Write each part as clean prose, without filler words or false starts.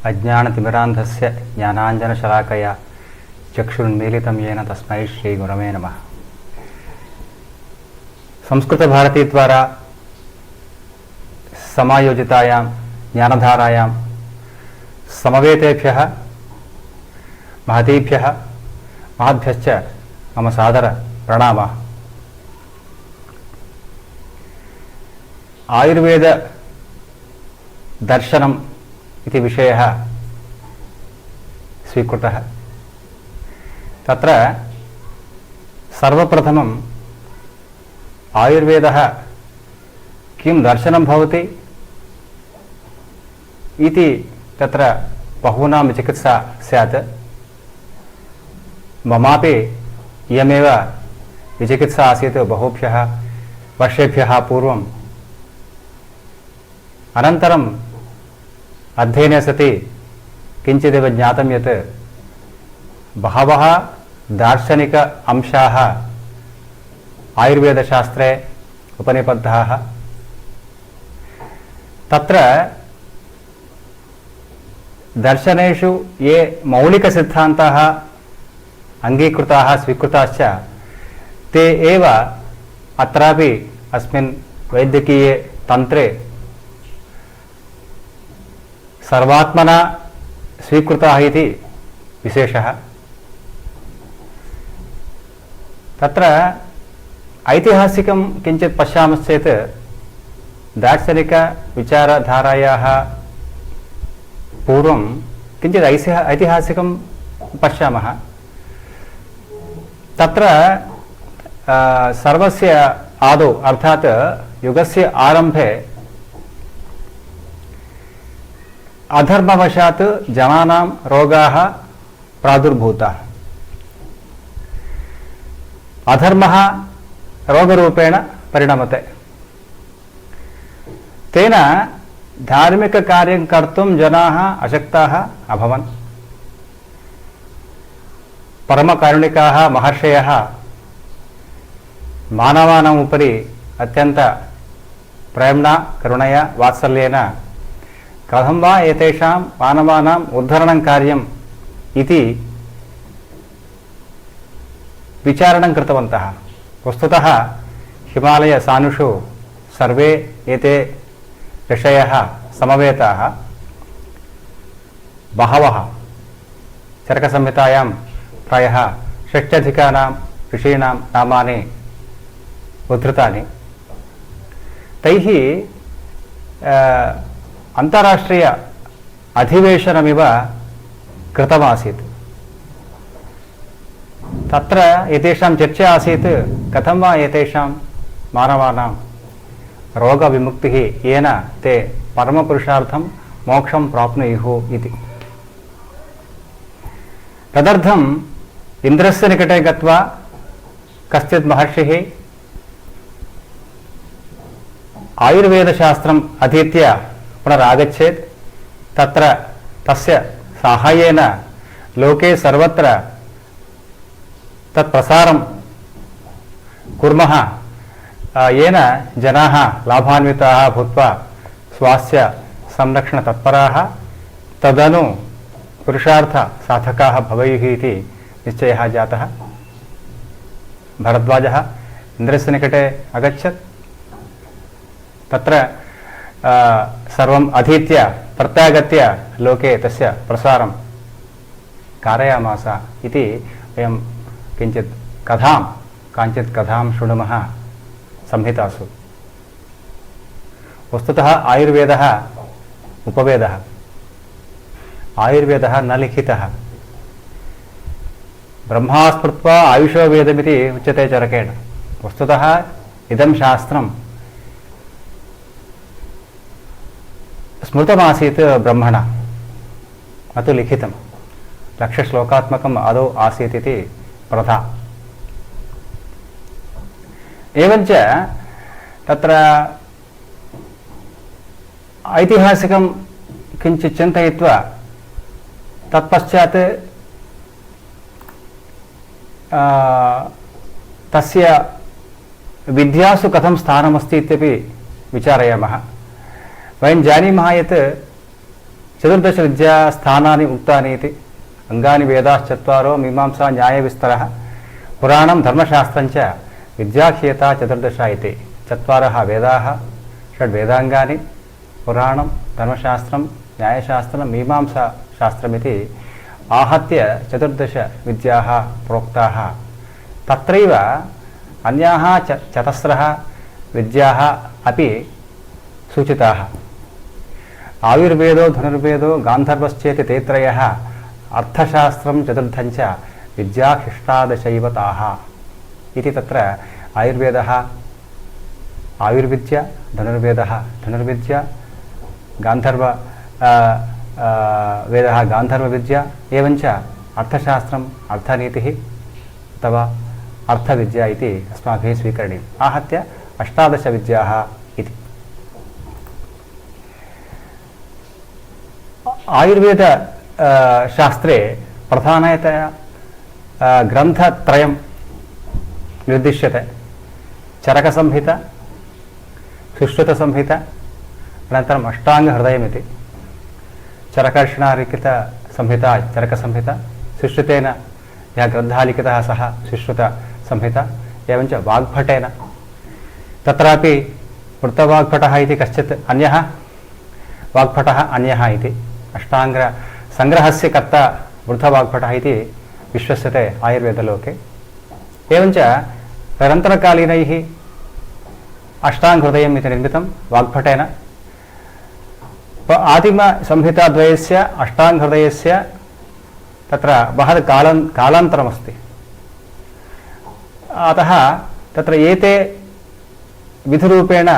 अज्ञानतिमिरान्धस्य ज्ञानाञ्जनशलाकया चक्षुरुन्मीलितं येन तस्मै श्रीगुरवे नमः। संस्कृतभारती द्वारा समायोजितायां ज्ञानधारायां समवेतेभ्यः महतीभ्यः महद्भ्यश्च मम सादर प्रणामः। आयुर्वेद दर्शनम् इति विषयः स्वीकृतः। तत्र सर्वप्रथमं आयुर्वेदः किं दर्शनं भवति इति तत्र बहूनां चिकित्सा स्यात्। ममापि इयमेव विचिकित्सा आसीत् बहुभ्यः वर्षेभ्यः पूर्वम्। अनन्तरम् अध्ययने सति किञ्चिदेव ज्ञातं यत् बहवः दार्शनिक अंशाः आयुर्वेदशास्त्रे उपनिबद्धाः। तत्र दर्शनेषु ये मौलिकसिद्धान्ताः अङ्गीकृताः स्वीकृताश्च ते एव अत्रापि अस्मिन् वैद्यकीये तन्त्रे सर्वात्मना स्वीकृताः इति विशेषः। तत्र ऐतिहासिकं किञ्चित् पश्यामश्चेत् दार्शनिकविचारधारायाः पूर्वं किञ्चित् ऐतिहासिकं पश्यामः। तत्र सर्वस्य आदौ अर्थात् युगस्य आरम्भे अधर्मवशात् जनानां रोगाः प्रादुर्भूताः। अधर्मः रोगरूपेण परिणमते। तेन धार्मिककार्यं कर्तुं जनाः अशक्ताः अभवन्। परमकारुणिकाः महर्षयः मानवानाम् उपरि अत्यन्त प्रेम्णा करुणया वात्सल्येन कथं वा एतेषां मानवानाम् उद्धरणं कार्यम् इति विचारणं कृतवन्तः। वस्तुतः हिमालयसानुषु सर्वे एते ऋषयः समवेताः। बहवः चरकसंहितायां प्रायः षष्ट्यधिकानां ऋषीणां नामानि उद्धृतानि। तैः अन्ताराष्ट्रीय अधिवेशनमिव कृतमासीत्। तत्र एतेषां चर्चा आसीत् कथं वा एतेषां मानवानां रोगविमुक्तिः येन ते परमपुरुषार्थं मोक्षं प्राप्नुयुः इति। तदर्थम् इन्द्रस्य निकटे गत्वा कश्चित् महर्षिः आयुर्वेदशास्त्रम् अधीत्य पुनरागच्छेत् तत्र तस्य साहाय्येन लोके सर्वत्र तत्प्रसारं कुर्मः येन जनाः लाभान्विताः भूत्वा स्वास्थ्य संरक्षणतत्पराः तदनु पुरुषार्थ साधकाः भवेयुः इति निश्चयः जातः। भरद्वाजः इन्द्रस्य निकटे अगच्छत्। तत्र सर्वम् अधीत्य प्रत्यागत्य लोके तस्य प्रसारं कारयामास इति वयं किञ्चित् काञ्चित् कथां शृणुमः संहितासु। वस्तुतः आयुर्वेदः उपवेदः। आयुर्वेदः न लिखितः। ब्रह्मा स्मृत्वा आयुषो वेदमिति उच्यते चरकेण। वस्तुतः इदं शास्त्रं स्मृतमासीत् ब्रह्मणा, न तु लिखितं। लक्षश्लोकात्मकम् आदौ आसीत् इति प्रथा। एवञ्च तत्र ऐतिहासिकं किञ्चित् चिन्तयित्वा तत्पश्चात् तस्य विद्यासु कथं स्थानमस्ति इत्यपि विचारयामः। वयं जानीमः यत् चतुर्दश विद्यास्थानानि उक्तानि इति अंगानि वेदाश्चत्वारो मीमांसा न्यायविस्तरः पुराणं धर्मशास्त्रञ्च विद्याख्येता चतुर्दश इति चत्वारः वेदाः षड्वेदाङ्गानि पुराणं धर्मशास्त्रं न्यायशास्त्रं मीमांसाशास्त्रमिति आहत्य चतुर्दश विद्याः प्रोक्ताः। तत्रैव अन्याः चतस्रः विद्याः अपि सूचिताः। आयुर्वेदो धनुर्वेदो गान्धर्वश्चेति ते त्रयः अर्थशास्त्रं चतुर्थञ्च विद्याशिष्टादशैव ताः इति तत्र आयुर्वेदः आयुर्विद्या धनुर्वेदः धनुर्विद्या गान्धर्व वेदः गान्धर्वविद्या एवञ्च अर्थशास्त्रम् अर्थनीतिः अथवा अर्थविद्या इति अस्माभिः स्वीकरणीयम्। आहत्य अष्टादश विद्याः इति। आयुर्वेद शास्त्रे प्रधानतया ग्रन्थत्रयं निर्दिश्यते। चरकसंहिता, सुश्रुतसंहिता, अनन्तरम् अष्टाङ्गहृदयमिति। चरकर्षणालिखितसंहिता चरकसंहिता, सुश्रुतेन यः ग्रन्थः लिखितः सः सुश्रुतसंहिता, एवञ्च वाग्भटेन। तत्रापि वृत्तवाग्भटः इति कश्चित् अन्यः, वाग्भटः अन्यः इति। अष्टाङ्गसङ्ग्रहस्य कर्ता वृद्धवाग्भटः इति विश्वस्यते आयुर्वेदलोके। एवञ्च तदनन्तरकालीनैः अष्टाङ्गहृदयम् इति निर्मितं वाग्भटेन। आदिमसंहिताद्वयस्य अष्टाङ्गहृदयस्य तत्र महत् कालान्तरमस्ति। अतः तत्र एते विधिरूपेण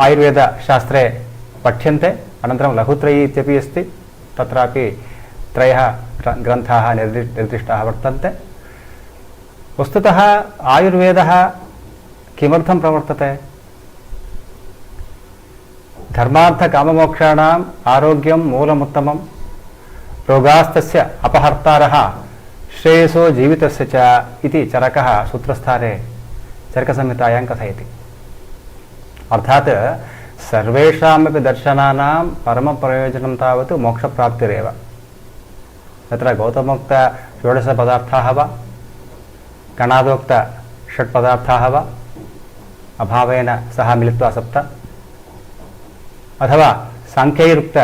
आयुर्वेदशास्त्रे पठ्यन्ते। अनन्तरं लघुत्रयी इत्यपि अस्ति, तत्रापि त्रयः ग्रन्थाः निर्दिष्टाः वर्तन्ते। वस्तुतः आयुर्वेदः किमर्थं प्रवर्तते? धर्मार्थकाममोक्षाणाम् आरोग्यं मूलमुत्तमं, रोगास्तस्य अपहर्तारः श्रेयसो जीवितस्य च इति चरकः सूत्रस्थाने चरकसंहितायां कथयति। अर्थात् सर्वेषामपि दर्शनानां परमप्रयोजनं तावत् मोक्षप्राप्तिरेव। तत्र गौतमोक्त षोडशपदार्थाः वा, गणादोक्त षट्पदार्थाः वा, अभावेन सह मिलित्वा सप्त, अथवा सांख्यैरुक्त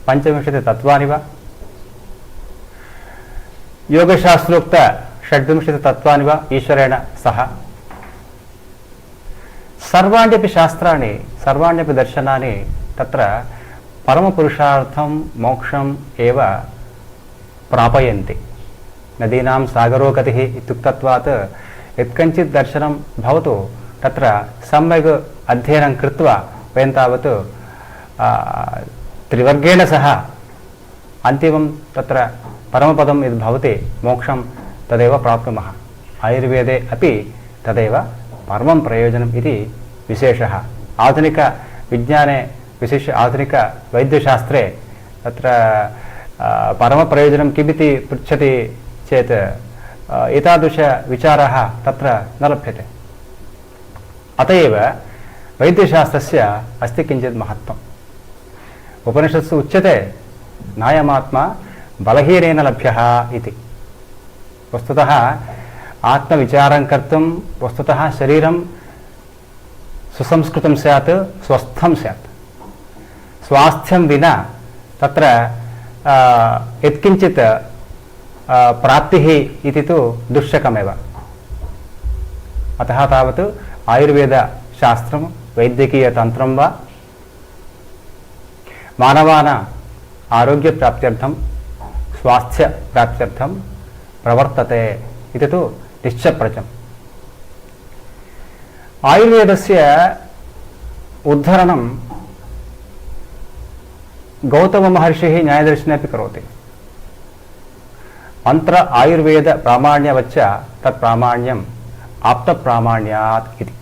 पञ्चविंशतितत्त्वानि वा, योगशास्त्रोक्त षड्विंशतितत्त्वानि वा ईश्वरेण सह, सर्वाण्यपि शास्त्राणि सर्वाण्यपि दर्शनानि तत्र परमपुरुषार्थं मोक्षम् एव प्रापयन्ति। नदीनां सागरो गतिः इत्युक्तत्वात् यत्कञ्चित् दर्शनं भवतु तत्र सम्यक् अध्ययनं कृत्वा वयं तावत् त्रिवर्गेण सह अन्तिमं तत्र परमपदं यद् भवति मोक्षं तदेव प्राप्नुमः। आयुर्वेदे अपि तदेव परमं प्रयोजनम् इति विशेषः। आधुनिकविज्ञाने विशिष्य आधुनिकवैद्यशास्त्रे तत्र परमप्रयोजनं किमिति पृच्छति चेत् एतादृशविचारः तत्र न लभ्यते। अत एव वैद्यशास्त्रस्य अस्ति किञ्चित् महत्त्वम्। उपनिषत्सु उच्यते नायमात्मा बलहीनेन लभ्यः इति। वस्तुतः आत्मविचारं कर्तुं वस्तुतः शरीरं सुसंस्कृतं स्यात्, स्वस्थं स्यात्। स्वास्थ्यं विना तत्र यत्किञ्चित् प्राप्तिः इति तु दुःशकमेव। अतः तावत् आयुर्वेदशास्त्रं वैद्यकीयतन्त्रं वा मानवानां आरोग्यप्राप्त्यर्थं स्वास्थ्यप्राप्त्यर्थं प्रवर्तते इति तु निश्चप्रचम्। आयुर्वेदस्य उद्धरणं गौतममहर्षिः न्यायदर्शने अपि करोति। मंत्र आयुर्वेद प्रामाण्यवच्च तत् प्रामाण्यम् आप्तप्रामाण्यात् इति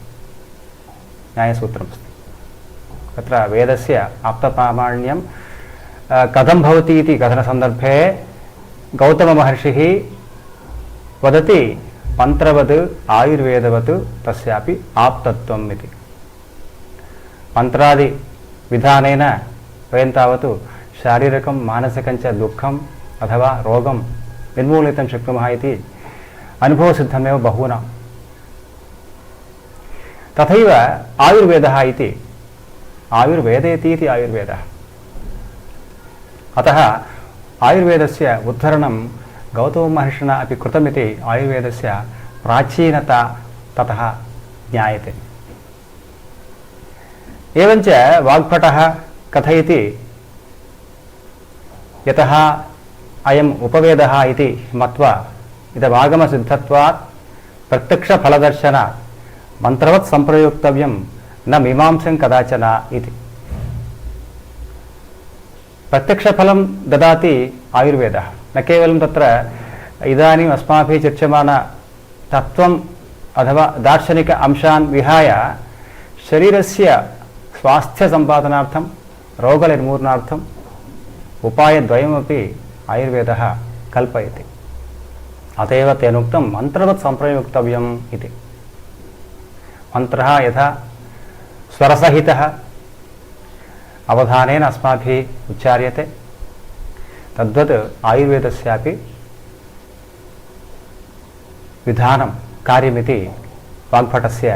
न्यायसूत्रमस्ति। तत्र वेदस्य आप्तप्रामाण्यं कथं भवति इति कथनसन्दर्भे गौतममहर्षिः वदति मंत्रवत् आयुर्वेदवत् तस्यापि आप्तत्वम् इति। मंत्रादि विधानेन वयं तावत् शारीरिकं मानसिकं च दुःखम् अथवा रोगं निर्मूलयितुं शक्नुमः इति अनुभवसिद्धमेव बहूनां। तथैव आयुर्वेदः इति आयुर्वेदेति इति आयुर्वेदः। अतः आयुर्वेदस्य उद्धरणं गौतममहर्षिणा अपि कृतमिति आयुर्वेदस्य प्राचीनता ततः ज्ञायते। एवञ्च वाग्भटः कथयति यतः अयम् उपवेदः इति मत्वा इदमागमसिद्धत्वात् प्रत्यक्षफलदर्शनात् मन्त्रवत् सम्प्रयोक्तव्यं न मीमांसं कदाचन इति। प्रत्यक्षफलं ददाति आयुर्वेदः। न केवलं तत्र इदानीम् अस्माभिः चर्च्यमान तत्त्वम् अथवा दार्शनिक अंशान् विहाय शरीरस्य स्वास्थ्यसम्पादनार्थं रोगनिर्मूलनार्थम् उपायद्वयमपि आयुर्वेदः कल्पयति। अत एव तेनोक्तं मन्त्रवत् सम्प्रयोक्तव्यम् इति। मन्त्रः यथा स्वरसहितः अवधानेन अस्माभिः उच्चार्यते तद्वत् आयुर्वेदस्यापि विधानं कार्यमिति वाग्भटस्य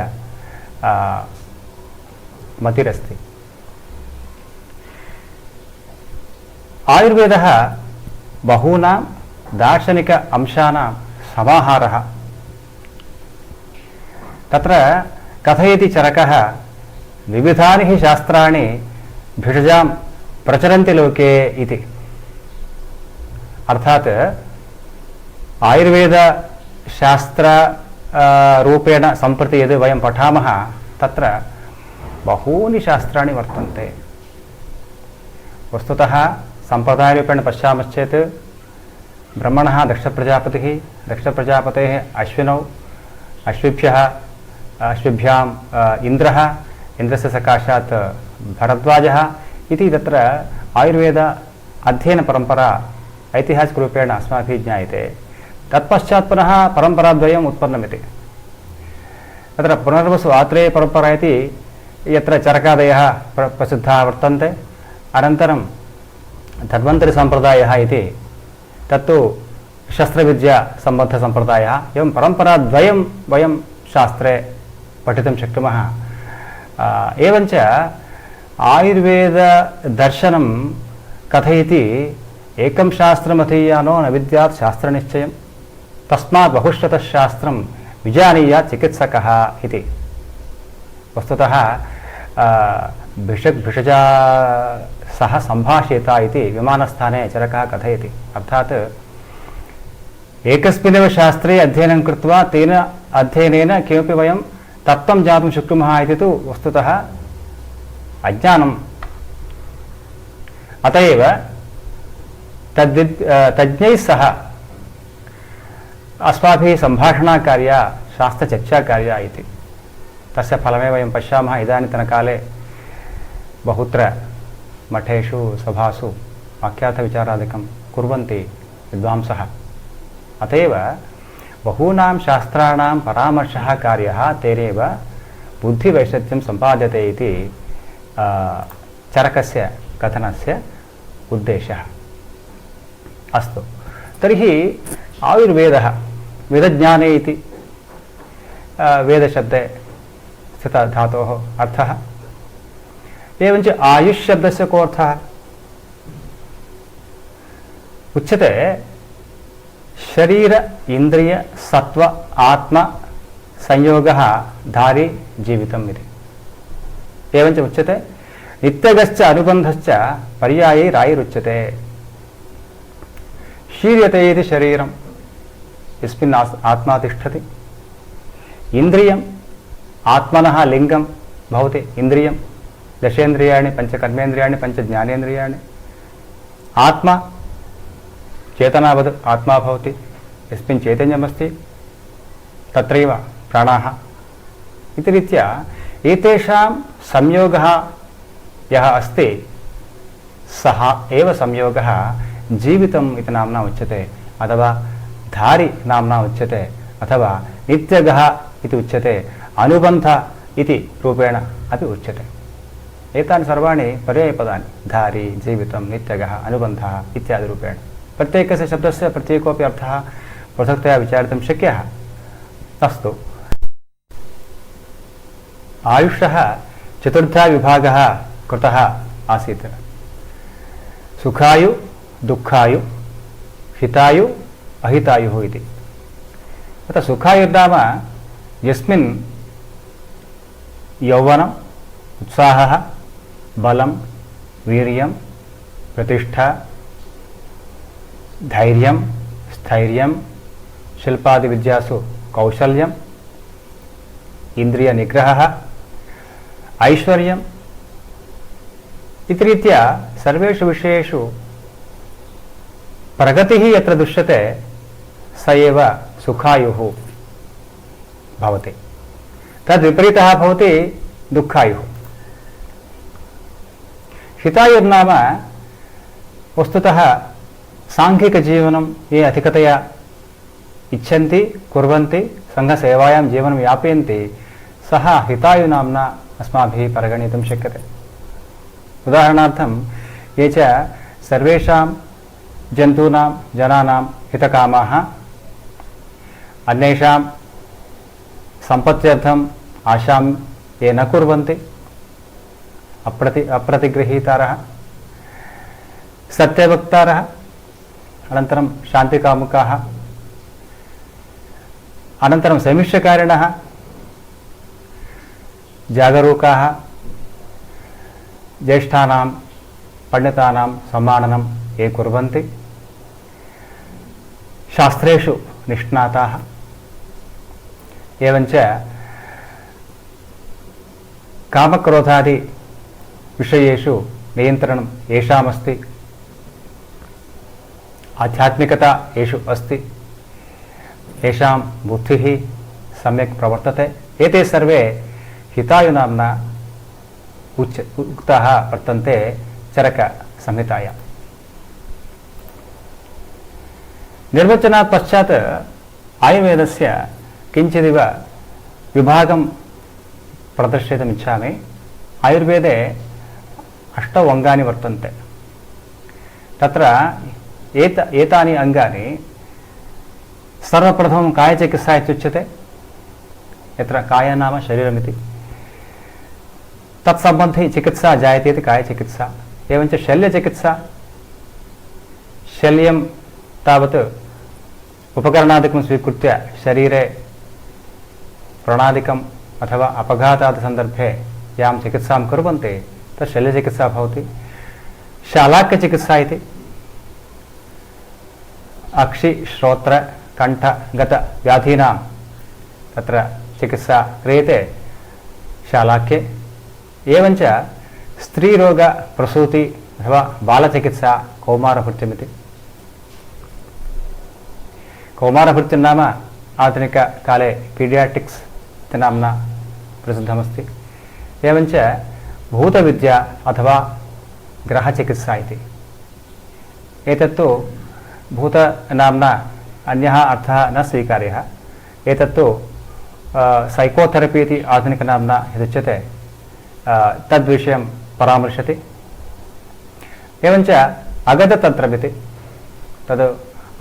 मतिरस्ति। आयुर्वेदः बहूनां दार्शनिक अंशानां समाहारः। तत्र कथयति चरकः विविधानि हि शास्त्राणि भिषजां प्रचरन्ति लोके इति। अर्थात् आयुर्वेद शास्त्र रूपेण सम्प्रति यद् वयं पठामः तत्र बहूनि शास्त्राणि वर्तन्ते। वस्तुतः सम्प्रदायरूपेण पश्यामश्चेत् ब्रह्मणः दक्षप्रजापतिः, दक्षप्रजापतेः अश्विनौ, अश्विभ्याम् इन्द्रः, इन्द्रस्य सकाशात् भरद्वाजः इति तत्र आयुर्वेद अध्ययनपरम्परा ऐतिहासिकरूपेण अस्माभिः ज्ञायते। तत्पश्चात् पुनः परम्पराद्वयम् उत्पन्नमिति। तत्र पुनर्वसु आत्रेय परम्परा इति यत्र चरकादयः प्रसिद्धाः वर्तन्ते। अनन्तरं धन्वन्तरिसम्प्रदायः इति तत्तु शस्त्रविद्यासम्बद्धसम्प्रदायः। एवं परम्पराद्वयं वयं शास्त्रे पठितुं शक्नुमः। एवञ्च आयुर्वेददर्शनं कथयति एकं शास्त्रमधीयानो न विद्यात् शास्त्रनिश्चयं तस्मात् बहुश्रुतः शास्त्रं विजानीयात् चिकित्सकः इति। वस्तुतः भिषजा सह सम्भाषेत इति विमानस्थाने चरकः कथयति। अर्थात् एकस्मिन्नेव शास्त्रे अध्ययनं कृत्वा तेन अध्ययनेन किमपि वयं तत्त्वं ज्ञातुं शक्नुमः इति तु वस्तुतः अज्ञानम्। अत एव तज्ञैः सह अस्माभिः सम्भाषणकार्या शास्त्रचर्चाकार्या इति। तस्य फलमेव वयं पश्यामः इदानीन्तनकाले बहुत्र मठेषु सभासु वाक्यार्थविचारादिकं कुर्वन्ति विद्वांसः। अत एव बहूनां शास्त्राणां परामर्शः कार्यः तेनैव बुद्धिवैशद्यं सम्पाद्यते इति चरकस्य कथनस्य उद्देशः। अस्तु, तर्हि आयुर्वेदः वेदज्ञाने इति वेदशब्दे स्थितधातोः अर्थः। एवञ्च आयुष् शब्दस्य को अर्थः उच्यते शरीर इंद्रिय सत्व आत्म संयोगः धारी जीवितम् इति। एवञ्च उच्यते नित्यगश्च अनुबन्धश्च पर्यायैरायुरुच्यते। शीर्यते इति शरीरम् यस्मिन् आत्मा तिष्ठति। इन्द्रियम् आत्मनः लिङ्गं भवति। इन्द्रियं दशेन्द्रियाणि पंचकर्मेन्द्रियाणि पंचज्ञानेन्द्रियाणि। आत्मा चेतनावद् आत्मा भवति। यस्मिन् चैतन्यमस्ति तत्रैव प्राणाः इति रीत्या एतेषां संयोगः यः अस्ति सः एव संयोगः जीवितम् इति नाम्ना उच्यते, अथवा धारी नाम्ना उच्यते, अथवा नित्यगः इति उच्यते, अनुबन्ध इति रूपेण अपि उच्यते। एतानि सर्वाणि पर्यायपदानि धारी जीवितं नित्यगः अनुबन्धः इत्यादिरूपेण प्रत्येकस्य शब्दस्य प्रत्येकोऽपि अर्थः पृथक्तया विचारितुं शक्यः। अस्तु, आयुषः चतुर्धा विभागः कृतः आसीत्। सुखायु, दुःखायु, हितायु, अहितायुः इति। तत्र सुखायुर्नाम यस्मिन् यौवनम्, उत्साहः, बलं, वीर्यं, प्रतिष्ठा, धैर्यं, स्थैर्यं, शिल्पादिविद्यासु कौशल्यम्, इन्द्रियनिग्रहः, ऐश्वर्यम् इति रीत्या सर्वेषु विषयेषु प्रगतिः यत्र दृश्यते स एव सुखायुः भवति। तद् विपरीतः भवति दुःखायुः। हितायुर्नाम वस्तुतः सांघिकजीवनं ये अधिकतया इच्छन्ति, कुर्वन्ति, संघसेवायां जीवनं यापयन्ति, सः हितायुनाम्ना अस्माभिः परिगणितुं शक्यते। उदाहरणार्थं ये च सर्वेषां जन्तूनां जनानां हितकामाः, अन्येषां सम्पत्त्यर्थम् आशां ये न कुर्वन्ति, अप्रतिगृहीतारः, सत्यवक्तारः, अनन्तरं शान्तिकामुकाः, अनन्तरं समीक्षकारिणः, जागरूकाः, ज्येष्ठानां पंडितानां सम्माननं ये कुर्वन्ति, शास्त्रेषु निष्णाताः, एवञ्च कामक्रोधादि विषयेषु नियन्त्रणं येषामस्ति, आध्यात्मिकता येषु अस्ति, येषां बुद्धिः सम्यक् प्रवर्तते, एते सर्वे हितायुनाम्ना उक्ताः वर्तन्ते चरकसंहितायां। निर्वचनात् पश्चात् आयुर्वेदस्य किञ्चिदिव विभागं प्रदर्शयितुम् इच्छामि। आयुर्वेदे 8 अङ्गानि वर्तन्ते। तत्र एतानि अङ्गानि सर्वप्रथमं कायचिकित्सा इत्युच्यते। यत्र काय नाम शरीरमिति, तत्सम्बन्धी चिकित्सा जायते इति कायचिकित्सा। एवञ्च शल्यचिकित्सा, शल्यं तावत् उपकरणादिकं स्वीकृत्य शरीरे व्रणादिकम् अथवा अपघातादि सन्दर्भे यां चिकित्सां कुर्वन्ति तत् शल्यचिकित्सा भवति। शालाक्यचिकित्सा इति अक्षि, श्रोत्र, कंठ, गत व्याधीनां तत्र चिकित्सा क्रियते शालाक्ये। एवञ्च स्त्रीरोग प्रसूति अथवा बालचिकित्सा कौमारभृत्यमिति। कौमारभृत्यं आधुनिककाले पीडियाट्रिक्स् इति नाम्ना प्रसिद्धमस्ति। एवञ्च भूतविद्या अथवा ग्रहचिकित्सा इति। एतत्तु भूतनाम्ना अन्यः अर्थः न स्वीकार्यः। एतत्तु सैकोथेरपी इति आधुनिकनाम्ना यदुच्यते तद्विषयं परामर्शति। एवञ्च अगततन्त्रमिति, तद्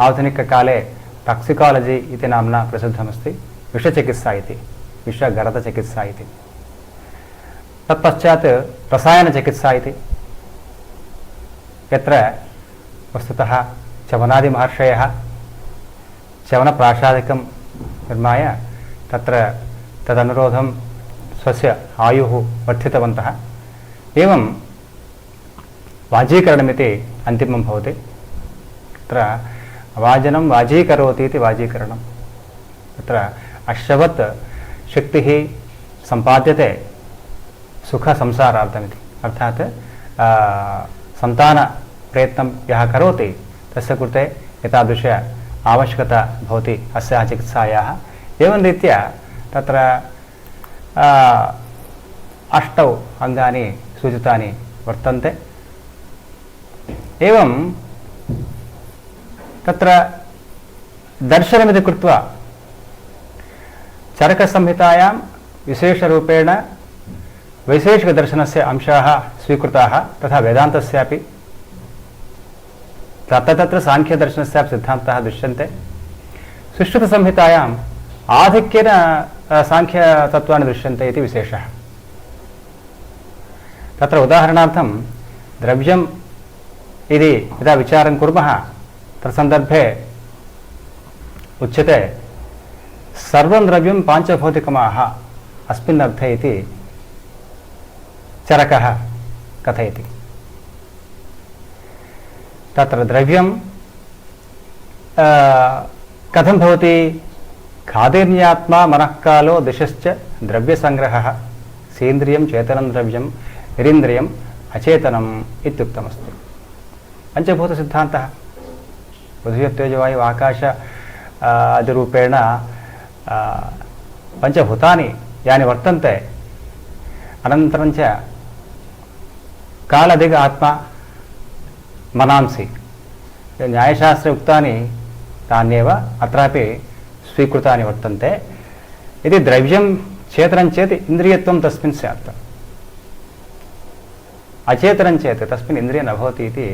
आधुनिककाले टाक्सिकालजि इति नाम्ना प्रसिद्धमस्ति। विषचिकित्सा इति, विषगरदचिकित्सा इति। तत्पश्चात् रसायनचिकित्सा इति, यत्र वस्तुतः चवनादिमहर्षयः चवनप्राशादिकं निर्माय तत्र तदनुरोधं स्वस्य आयुः वर्धितवन्तः। एवं वाजीकरणमिति अन्तिमं भवति। तत्र वाजनं वाजीकरोति इति वाजीकरणं। तत्र अश्ववत् शक्तिः सम्पाद्यते सुखसंसारार्थमिति। अर्थात् सन्तानप्रयत्नं यः करोति तस्य कृते एतादृश आवश्यकता भवति अस्याः चिकित्सायाः। एवं रीत्या तत्र 8 अङ्गानि सूचितानि वर्तन्ते। एवं तत्र दर्शनमिति कृत्वा चरकसंहितायां विशेषरूपेण वैशेषिकदर्शनस्य अंशाः स्वीकृताः तथा वेदान्तस्यापि तत्र सांख्यदर्शनस्यापि सिद्धान्ताः दृश्यन्ते। सुश्रुतसंहितायाम् आधिक्येन सांख्यतत्त्वानि दृश्यन्ते इति विशेषः। तत्र उदाहरणार्थं द्रव्यम् इति यदा विचारं कुर्मः तत्सन्दर्भे उच्यते सर्वं द्रव्यं पाञ्चभौतिकमाः अस्मिन् अर्थे इति चरकः कथयति। तत्र द्रव्यं कथं भवति? खादिन्यात्मा मनःकालो दिशश्च द्रव्यसंग्रहः सेन्द्रियं चेतनं द्रव्यं निरिन्द्रियम् अचेतनम् इत्युक्तमस्ति। पंचभूतसिद्धान्तः पृथिव्यप्तेजवायु आकाश आदिरूपेण पंचभूतानि यानि वर्तन्ते, अनन्तरं च कालदिग आत्मा मनांसि न्यायशास्त्रे उक्तानि तान्येव अत्रापि स्वीकृतानि वर्तन्ते। यदि द्रव्यं चेतनं चेत् इन्द्रियत्वं तस्मिन् स्यात्, अचेतनं चेत् तस्मिन् इन्द्रियं न भवति इति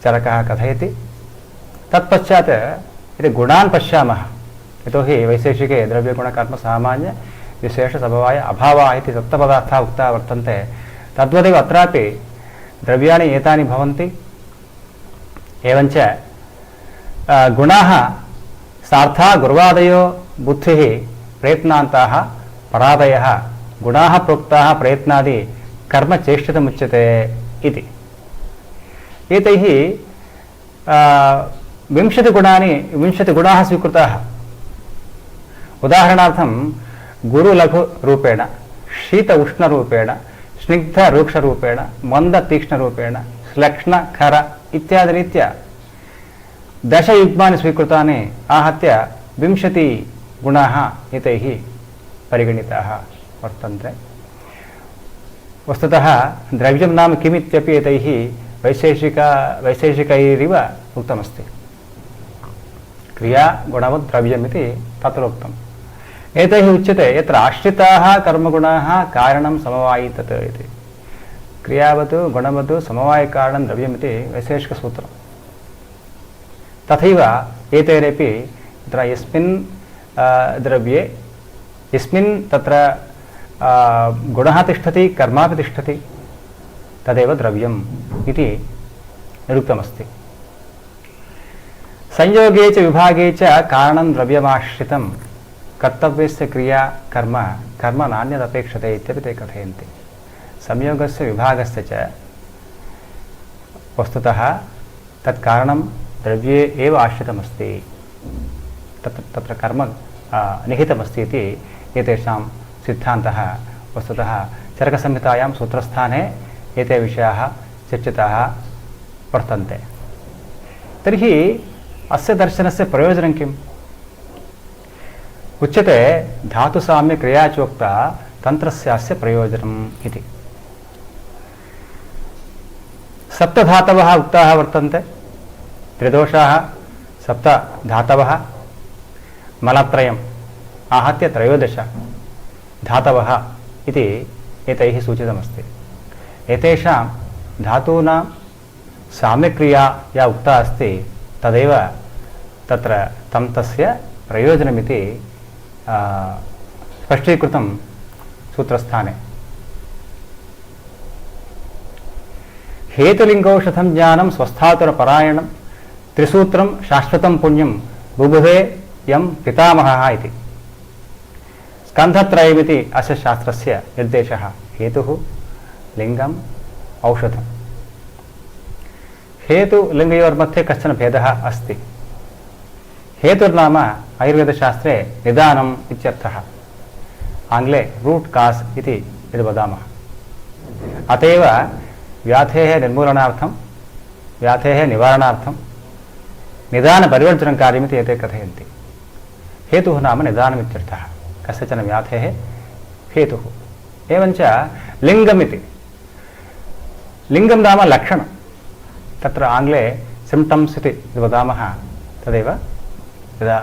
चरकः कथयति। तत्पश्चात् यदि गुणान् पश्यामः, यतोहि वैशेषिके द्रव्यगुणकर्मसामान्य विशेषसमवाय अभावः इति सप्तपदार्थाः उक्ताः वर्तन्ते। तद्वदेव अत्रापि द्रव्याणि एतानि भवन्ति। एवञ्च गुणाः सार्था गुर्वादयो बुद्धिः प्रयत्नान्ताः परादयः गुणाः प्रोक्ताः प्रयत्नादि कर्म चेष्टितमुच्यते इति। एतैः 20 गुणाः स्वीकृताः। उदाहरणार्थं गुरुलघुरूपेण, शीत उष्णरूपेण, स्निग्धरूक्षरूपेण, मन्दतीक्ष्णरूपेण, श्लक्ष्णखर इत्यादिरीत्या 10 युग्मानि स्वीकृतानि आहत्य 20 गुणाः एतैः परिगणिताः वर्तन्ते। वस्तुतः द्रव्यं नाम किमित्यपि एतैः वैशेषिकैरिव उक्तमस्ति। क्रिया गुणवद् द्रव्यमिति तत्र उक्तम्। एतैः उच्यते यत्र आश्रिताः कर्मगुणाः कारणं समवायितत् इति। क्रियावत् गुणवत् समवायकारणं द्रव्यमिति वैशेषिकसूत्रम्। तथैव एतैरपि तत्र यस्मिन् द्रव्ये यस्मिन् तत्र गुणः तिष्ठति कर्मापि तिष्ठति तदेव द्रव्यम् इति निरुक्तमस्ति। संयोगे च विभागे च कारणं द्रव्यमाश्रितं कर्तव्यस्य क्रिया कर्म कर्म नान्यदपेक्षते इत्यपि ते कथयन्ति। संयोगस्य विभागस्य च वस्तुतः तत्कारणं द्रव्ये एव आश्रितमस्ति, तत्र कर्म निहितमस्ति इति एतेषां सिद्धान्तः वस्तुतः चरकसंहितायां सूत्रस्थाने एते विषयाः चर्चिताः वर्तन्ते। तर्हि अस्य दर्शनस्य प्रयोजनं किम्? उच्यते धातुसाम्य क्रियाचोक्ता तन्त्रस्यास्य प्रयोजनम् इति। सप्तधातवः उक्ताः वर्तन्ते, त्रिदोषाः, सप्त धातवः, मलत्रयम् आहत्य 13 धातवः इति एतैः सूचितमस्ति। एतेषां धातूनां साम्यक्रिया या उक्ता अस्ति तदेव तत्र तस्य प्रयोजनमिति स्पष्टीकृतं सूत्रस्थाने। हेतुलिङ्गौषधं ज्ञानं स्वस्थातुरपरायणं त्रिसूत्रं शाश्वतं पुण्यं बुबुधे यं पितामहः इति। स्कन्धत्रयमिति अस्य शास्त्रस्य निर्देशः। हेतुः, लिङ्गम्, औषधम्। हेतुलिङ्गयोर्मध्ये कश्चन भेदः अस्ति। हेतुर्नाम आयुर्वेदशास्त्रे निदानम् इत्यर्थः। आङ्ग्ले रूट् कास् इति यद् वदामः। अत एव व्याधेः निर्मूलनार्थं, व्याधेः निवारणार्थं निदानपरिवर्जनं कार्यमिति एते कथयन्ति। हेतुः नाम निदानमित्यर्थः, कस्यचन व्याधेः हेतुः। एवञ्च लिङ्गमिति, लिङ्गं नाम लक्षणं। तत्र आङ्ग्ले सिम्टम्स् इति वदामः तदेव। यदा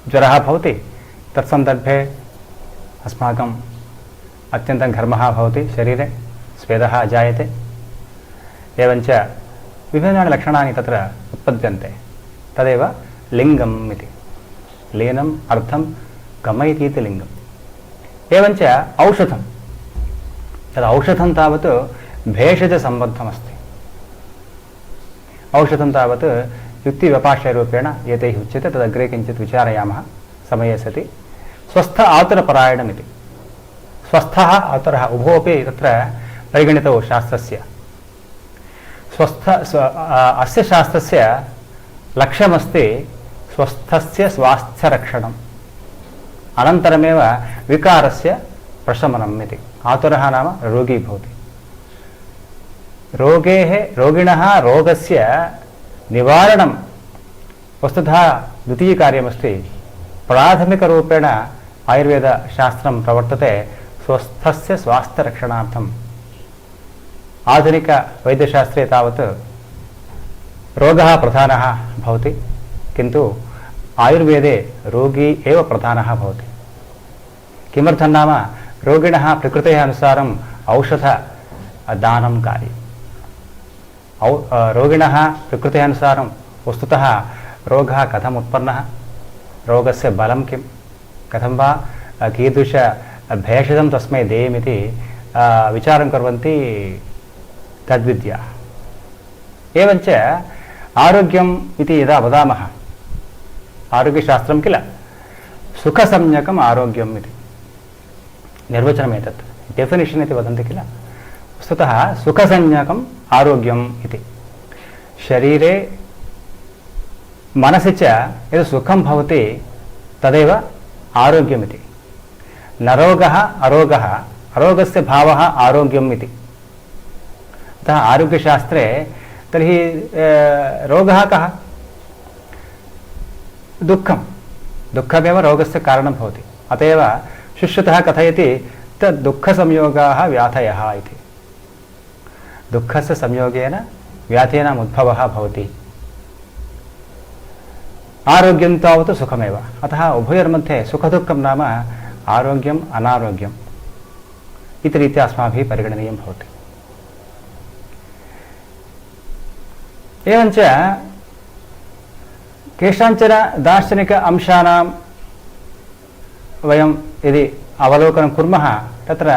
ज्वरः भवति तत्सन्दर्भे अस्माकं अत्यन्तं घर्मः भवति शरीरे, स्वेदः जायते, एवञ्च विभिन्नानि लक्षणानि तत्र उत्पद्यन्ते, तदेव लिङ्गम् इति। लीनम् अर्थं गमयति इति लिङ्गम्। एवञ्च औषधं, तद् औषधं तावत् भेषजसम्बद्धमस्ति। औषधं तावत् युक्तिव्यपाश्यरूपेण एतैः उच्यते, तदग्रे किञ्चित् विचारयामः समये सति। स्वस्थ आतुरपरायणमिति। स्वस्थः आतुरः उभोपि तत्र परिगणितौ शास्त्रस्य। अस्य शास्त्रस्य लक्ष्यमस्ति स्वस्थस्य स्वास्थ्यरक्षणम्, अनन्तरमेव विकारस्य प्रशमनम् इति। आतुरः नाम रोगी भवति। रोगिणः रोगस्य निवारणं वस्तुतः द्वितीयकार्यमस्ति। प्राथमिकरूपेण आयुर्वेदशास्त्रं प्रवर्तते स्वस्थस्य स्वास्थ्यरक्षणार्थम्। आधुनिकवैद्यशास्त्रे तावत् रोगः प्रधानः भवति, किन्तु आयुर्वेदे रोगी एव प्रधानः भवति। किमर्थं नाम रोगिणः प्रकृतेः अनुसारम् औषधदानं कार्यम्। रोगिणः प्रकृतेः अनुसारं वस्तुतः रोगः कथम् उत्पन्नः, रोगस्य बलं किं, कथं वा कीदृश भेषजं तस्मै देयमिति विचारं कुर्वन्ति तद्विद्याः। एवञ्च आरोग्यम् इति यदा वदामः, आरोग्यशास्त्रं किल, सुखसंज्ञकम् आरोग्यम् इति निर्वचनम् एतत्, डेफिनिशन् इति वदन्ति किल। वस्तुतः सुखसंज्ञकम् आरोग्यम् इति। शरीरे मनसि च यद् सुखं भवति तदेव आरोग्यमिति। न रोगः अरोगः, अरोगस्य भावः आरोग्यम् इति। अतः आरोग्यशास्त्रे तर्हि रोगः कः? दुःखं। दुःखमेव रोगस्य कारणं भवति। अत एव शुश्रुतः कथयति तद् दुःखसंयोगाः व्याधयः इति। दुःखस्य संयोगेन व्याधीनाम् उद्भवः भवति। आरोग्यं तावत् सुखमेव। अतः उभयोर्मध्ये सुखदुःखं नाम आरोग्यम् अनारोग्यम् इति रीत्या अस्माभिः परिगणनीयं भवति। एवञ्च केषाञ्चन दार्शनिक अंशानां वयं यदि अवलोकनं कुर्मः, तत्र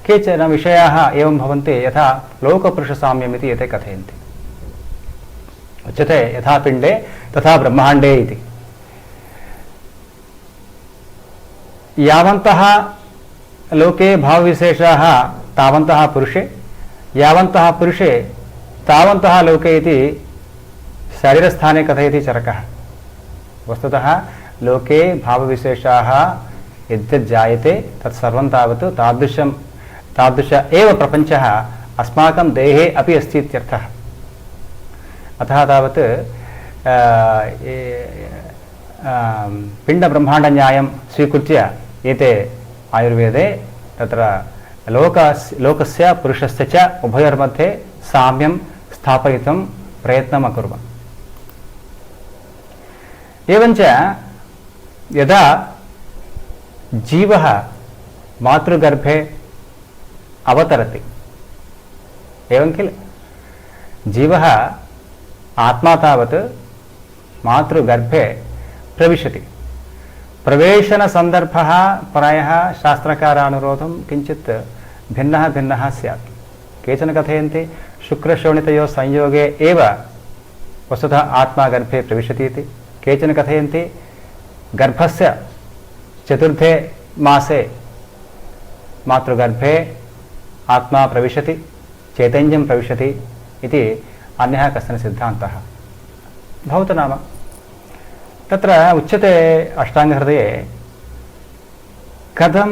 केचन विषयाः एवं भवन्ति, यथा लोकपुरुषसाम्यम् इति एते कथयन्ति। उच्यते यथा पिण्डे तथा ब्रह्माण्डे इति। यावन्तः लोके भावविशेषाः तावन्तः पुरुषे, यावन्तः पुरुषे तावन्तः लोके इति शरीरस्थाने कथयति चरकः। वस्तुतः लोके भावविशेषाः यद्यद् जायते तत्सर्वं तावत् तादृश एव प्रपञ्चः अस्माकं देहे अपि अस्ति इत्यर्थः। अतः तावत् पिण्डब्रह्माण्डन्यायं स्वीकृत्य एते आयुर्वेदे तत्र लोकस्य पुरुषस्य च उभयोर्मध्ये साम्यं स्थापयितुं प्रयत्नम् अकुर्वन्। एवञ्च यदा जीवः मातृगर्भे अवतरति, एवं किल, जीवः आत्मा तावत् मातृगर्भे प्रविशति। प्रवेशनसन्दर्भः प्रायः शास्त्रकारानुरोधं किञ्चित् भिन्नः स्यात्। केचन कथयन्ति शुक्रशोणितयोः संयोगे एव वस्तुतः आत्मा गर्भे प्रविशति इति। केचन कथयन्ति गर्भस्य चतुर्थे मासे मातृगर्भे आत्मा प्रविशति, चैतन्यं प्रविशति इति अन्यः कश्चन सिद्धान्तः भवतु। नाम तत्र उच्यते अष्टाङ्गहृदये कथं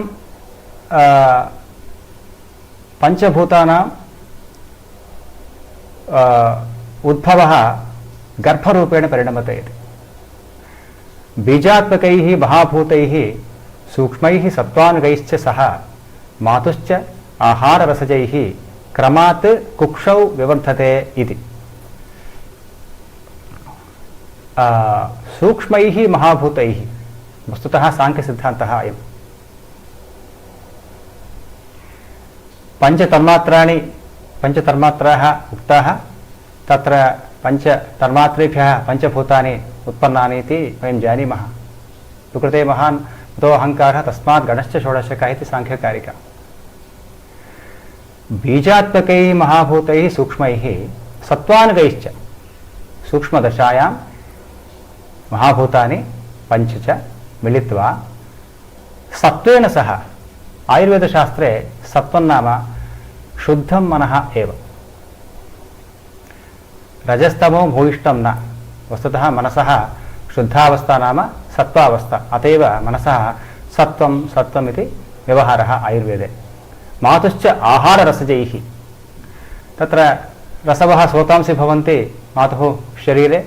पञ्चभूतानां उद्भवः गर्भरूपेण परिणमते इति। बीजात्मकैः महाभूतैः सूक्ष्मैः सत्त्वानुगैश्च सह मातुश्च आहाररसजैः क्रमात् कुक्षौ विवर्धते इति। सूक्ष्मैः महाभूतैः वस्तुतः सांख्यसिद्धान्तः अयम्। पञ्चतन्मात्राः उक्ताः। तत्र पञ्चतन्मात्रेभ्यः पञ्चभूतानि उत्पन्नानि इति वयं जानीमः। प्रकृते महान् तो अहङ्कारः तस्मात् गणश्च षोडशकः इति सांख्यकारिका। बीजात्मकैः महाभूतैः सूक्ष्मैः सत्त्वानुगैश्च सूक्ष्मदशायां महाभूतानि पञ्च च मिलित्वा सत्त्वेन सह आयुर्वेदशास्त्रे सत्त्वं नाम शुद्धं मनः एव। रजस्तमो भूयिष्ठं न, वस्तुतः मनसः शुद्धावस्था नाम सत्त्वावस्था, अतएव मनसः सत्त्वम् इति व्यवहारः आयुर्वेदे। मातुश्च आहाररसजैः, तत्र रसवः स्रोतांसि भवन्ति मातुः शरीरे,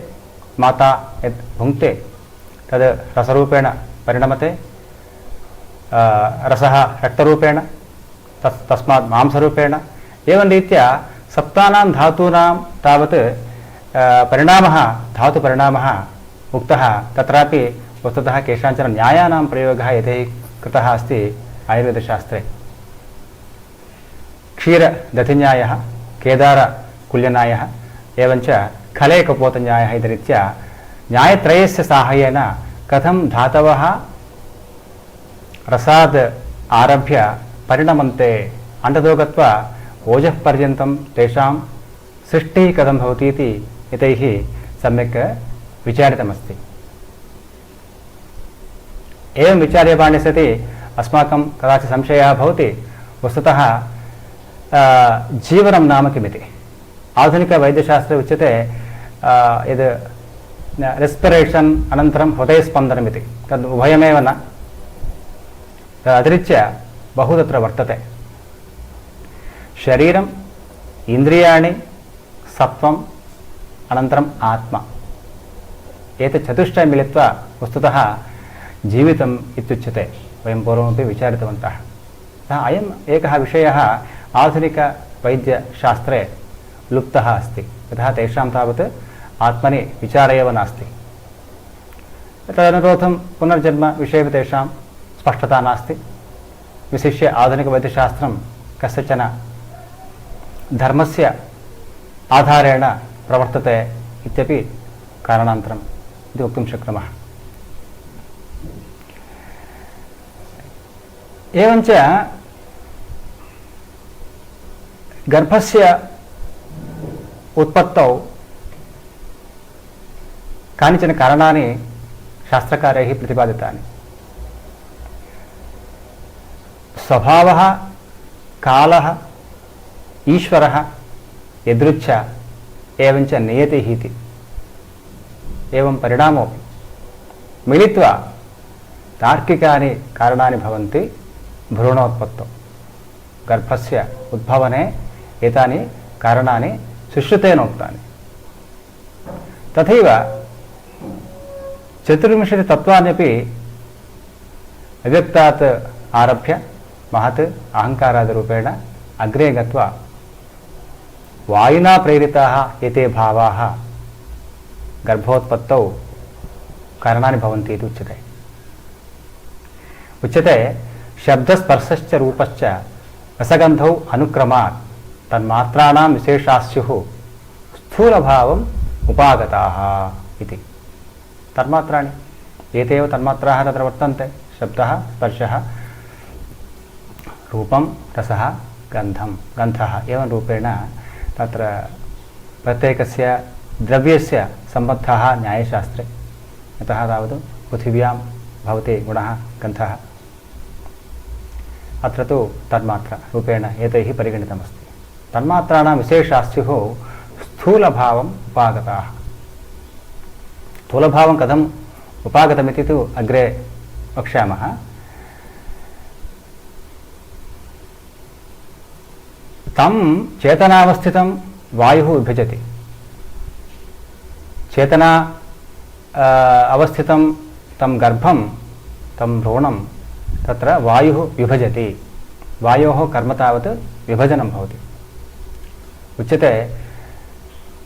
माता यद् भुङ्क्ते तद् रसरूपेण परिणमते, रसः रक्तरूपेण, तस्मात् मांसरूपेण। एवं रीत्या सप्तानां धातूनां तावत् परिणामः, धातुपरिणामः उक्तः। तत्रापि वस्तुतः केषाञ्चन न्यायानां प्रयोगः यतैः कृतः अस्ति आयुर्वेदशास्त्रे। क्षीरदधिन्यायः, केदारकुल्यन्यायः, एवञ्च खलेकपोतन्यायः इति रीत्या न्यायत्रयस्य साहाय्येन कथं धातवः रसाद् आरभ्य परिणमन्ते, अन्ततो गत्वा ओजः पर्यन्तं तेषां सृष्टिः कथं भवति इति एतैः सम्यक् विचारितमस्ति। एवं विचार्यमाणे सति अस्माकं कदाचित् संशयः भवति, वस्तुतः जीवनं नाम किमिति। आधुनिकवैद्यशास्त्रे उच्यते यद् रेस्पिरेशन् अनन्तरं हृदयस्पन्दनमिति, तद् उभयमेव न, तदतिरिच्य बहु तत्र वर्तते। शरीरम्, इन्द्रियाणि, सत्त्वम्, अनन्तरम् आत्मा, एतत् चतुष्टयं मिलित्वा वस्तुतः जीवितम् इत्युच्यते। वयं पूर्वमपि विचारितवन्तः। अतः अयम् एकः विषयः आधुनिकवैद्यशास्त्रे लुप्तः अस्ति, यतः तेषां तावत् आत्मनि विचार एव नास्ति। तदनुरोधं पुनर्जन्म विषये तेषां स्पष्टता नास्ति। विशिष्य आधुनिकवैद्यशास्त्रं कस्यचन धर्मस्य आधारेण प्रवर्तते इत्यपि कारणान्तरम् इति वक्तुं शक्नुमः। एवञ्च गर्भस्य उत्पत्तौ कानिचन कारणानि शास्त्रकारैः प्रतिपादितानि। स्वभावः, कालः, ईश्वरः, यदृच्छा, एवञ्च नियतिः इति एवं परिणामोऽपि मिलित्वा तार्किकानि कारणानि भवन्ति भ्रूणोत्पत्तौ। गर्भस्य उद्भवने एतानि कारणानि सुश्रुतेन उक्तानि। तथैव 24 तत्त्वान्यपि अव्यक्तात् आरभ्य महत् अहङ्कारादिरूपेण अग्रे गत्वा वायुना प्रेरिताः एते भावाः गर्भोत्पत्तौ कारणानि भवन्ति इति उच्यते। उच्यते शब्दस्पर्शश्च रूपश्च रसगन्धौ अनुक्रमात् तन्मात्राणां विशेषास्युः स्थूलभावम् उपागताः इति। तन्मात्राणि एते एव तन्मात्राः तत्र वर्तन्ते। शब्दः, स्पर्शः, रूपं, रसः, गन्धः एवं रूपेण तत्र प्रत्येकस्य द्रव्यस्य सम्बद्धः न्यायशास्त्रे। यतः तावत् पृथिव्यां भवति गुणः गन्धः, अत्र तु तन्मात्रा रूपेण एतैः परिगणितमस्ति। तन्मात्राणां विशेषास्युः स्थूलभावम् उपागताः। स्थूलभावं कथम् उपागतमिति तु अग्रे वक्ष्यामः। तं चेतनावस्थितं वायुः विभजति। चेतना अवस्थितं तं गर्भं, तं भ्रूणं तत्र वायुः विभजति। वायोः कर्म तावत् विभजनं भवति। उच्यते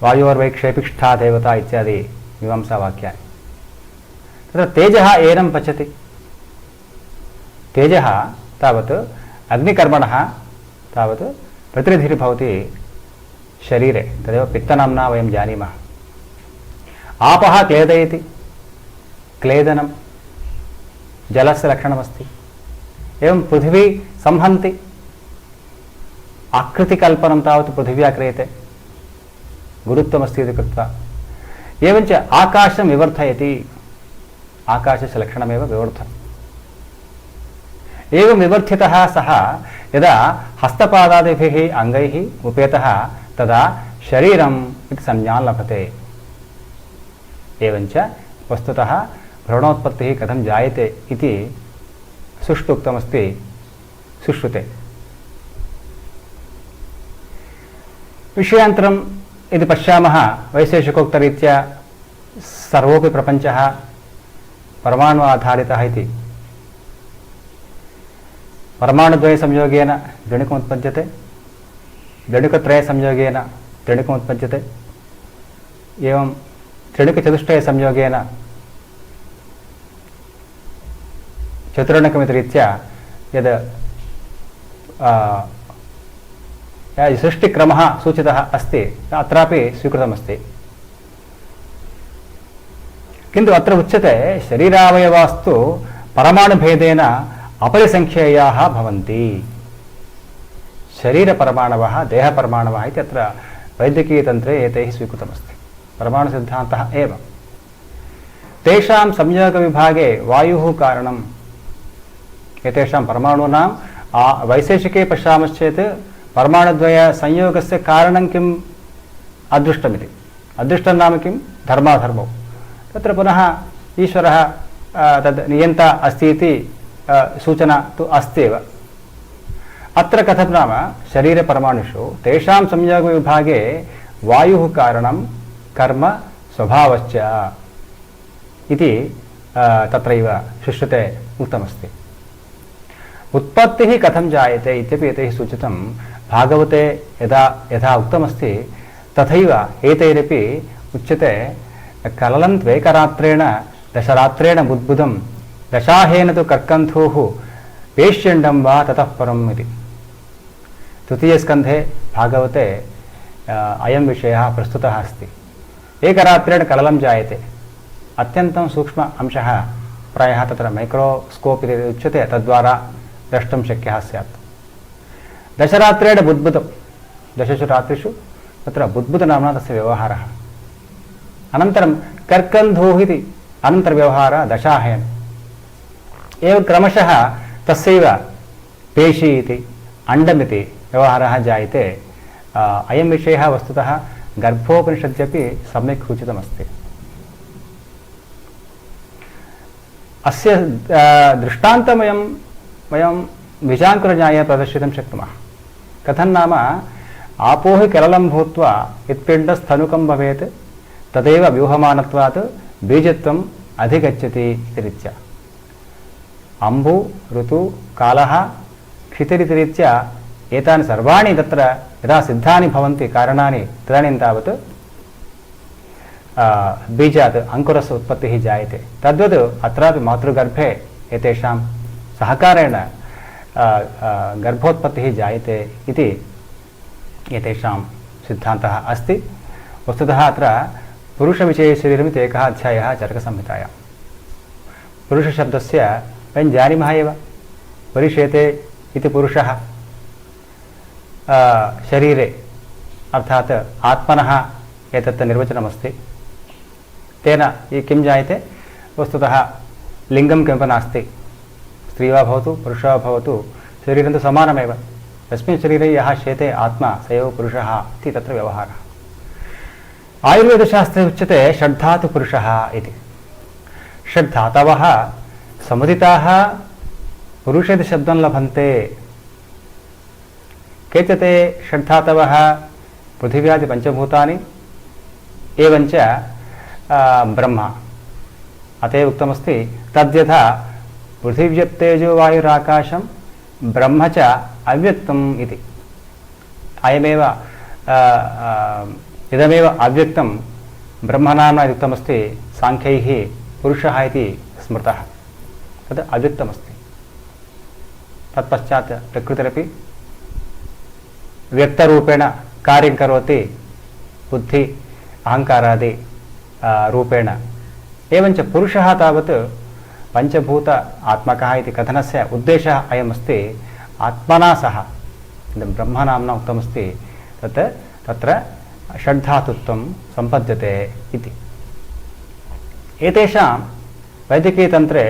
वायोर्वैक्षेपिष्ठा देवता इत्यादि मीमांसावाक्यानि। तत्र तेजः एनं पचति। तेजः तावत् अग्निकर्मणः तावत् प्रतिनिधिर्भवति शरीरे, तदेव पित्तनाम्ना वयं जानीमः। आपः क्लेदयति, क्लेदनं जलस्य लक्षणमस्ति। एवं पृथिवी संहन्ति, आकृतिकल्पनं तावत् पृथिव्या क्रियते, गुरुत्वमस्ति इति कृत्वा। एवञ्च आकाशं विवर्धयति, आकाशस्य लक्षणमेव विवर्धनम्। एवं विवर्धितः सः यदा हस्तपादादिभिः अङ्गैः उपेतः तदा शरीरम् इति संज्ञा लभते। एवञ्च वस्तुतः भ्रूणोत्पत्तिः कथं जायते इति सुष्ठुक्तमस्ति सुश्रुते। विषयान्तरं यदि पश्यामः, वैशेषिकोक्तरीत्या सर्वोऽपि प्रपञ्चः परमाणु आधारितः इति। परमाणुद्वयसंयोगेन द्रविणुकमुत्पद्यते, द्रविणुकत्रयसंयोगेन त्रिणुकमुत्पद्यते, एवं त्रिणुकचतुष्टयसंयोगेन चतुर्णकमिति रीत्या यद् सृष्टिक्रमः सूचितः अस्ति अत्रापि स्वीकृतमस्ति। किन्तु अत्र उच्यते शरीरावयवास्तु परमाणुभेदेन अपरिसङ्ख्येयाः भवन्ति। शरीरपरमाणवः देहपरमाणवः इति अत्र वैद्यकीयतन्त्रे एतैः स्वीकृतमस्ति, परमाणुसिद्धान्तः एव। तेषां संयोगविभागे वायुः कारणम्। एतेषां परमाणूनां वैशेषिके पश्यामश्चेत् परमाणुद्वयसंयोगस्य कारणं किम् अदृष्टमिति। अदृष्टं नाम किं? धर्माधर्मौ। तत्र पुनः ईश्वरः तद् नियन्ता अस्ति इति सूचना तु अस्त्येव। अत्र कथं नाम शरीरपरमाणुषु तेषां संयोगविभागे वायुः कारणं कर्म स्वभावश्च इति तत्रैव सुश्रुते उक्तमस्ति। उत्पत्तिः कथं जायते इत्यपि एतैः सूचितं। भागवते यथा उक्तमस्ति तथैव एतैरपि उच्यते। कललं त्वेकरात्रेण दशरात्रेण बुद्बुदं दशाहेन तु कर्कन्थोः पेष्यण्डं वा ततः परम् इति। तृतीयस्कन्धे भागवते अयं विषयः प्रस्तुतः अस्ति। एकरात्रेण कललं जायते, अत्यन्तं सूक्ष्म अंशः, प्रायः तत्र मैक्रोस्कोप् इति उच्यते, तद्वारा द्रष्टुं शक्यः स्यात्। दशरात्रेण बुद्बुदं, दशसु रात्रिषु तत्र बुद्बुदनाम्ना तस्य व्यवहारः। अनन्तरं कर्कन्धोः इति अनन्तरव्यवहारः दशाहेन। एवं क्रमशः तस्यैव पेशी इति अण्डमिति व्यवहारः जायते। अयं विषयः वस्तुतः गर्भोपनिषद्यपि सम्यक् सूचितमस्ति। अस्य दृष्टान्तं वयं विजाङ्कुरन्याये प्रदर्शितुं शक्नुमः। कथं नाम आपो हि कललं भूत्वा यत्पिण्डस्थनुकं भवेत् तदेव व्यूहमानत्वात् बीजत्वम् अधिगच्छति इति रीत्या। अम्बु ऋतु कालः क्षितिरिति रीत्या एतानि सर्वाणि तत्र यदा सिद्धानि भवन्ति कारणानि तदानीं तावत् बीजात् अङ्कुरस्य उत्पत्तिः जायते। तद्वत् अत्रापि मातृगर्भे एतेषां सहकारेण गर्भोत्पत्तिः जायते इति एतेषां सिद्धान्तः अस्ति। वस्तुतः अत्र पुरुषविषयशरीरमिति एकः अध्यायः चरकसंहितायां। पुरुषशब्दस्य वयं जानीमः एव, परिषेते इति पुरुषः शरीरे अर्थात् आत्मनः एतत् निर्वचनमस्ति। तेन किं जायते? वस्तुतः लिङ्गं किमपि नास्ति, स्त्री वा भवतु पुरुषः वा भवतु, शरीरं तु समानमेव। तस्मिन् शरीरे यः शेते आत्मा स एव पुरुषः इति तत्र व्यवहारः। आयुर्वेदशास्त्रे उच्यते षड्धातुपुरुषः इति। षड्धातवः समुदिताः पुरुषेति शब्दं लभन्ते। केचते षड्धातवः पृथिव्यादि पञ्चभूतानि एवञ्च ब्रह्म। अतः उक्तमस्ति तद्यथा पृथिव्यत्तेजो वायुराकाशं ब्रह्म च अव्यक्तम् इति। अयमेव इदमेव अव्यक्तं ब्रह्मनाम्ना युक्तमस्ति। सांख्यैः पुरुषः इति स्मृतः, तद् अव्यक्तमस्ति। तत्पश्चात् प्रकृतिरपि व्यक्तरूपेण कार्यं करोति बुद्धि अहङ्कारादि रूपेण। एवञ्च पुरुषः तावत् पञ्चभूत आत्मकः इति कथनस्य उद्देशः अयमस्ति, आत्मना सह इदं ब्रह्मनाम्ना उक्तमस्ति तत् तत्र षड्धातुत्वं सम्पद्यते इति। एतेषां वैदिकीयतन्त्रे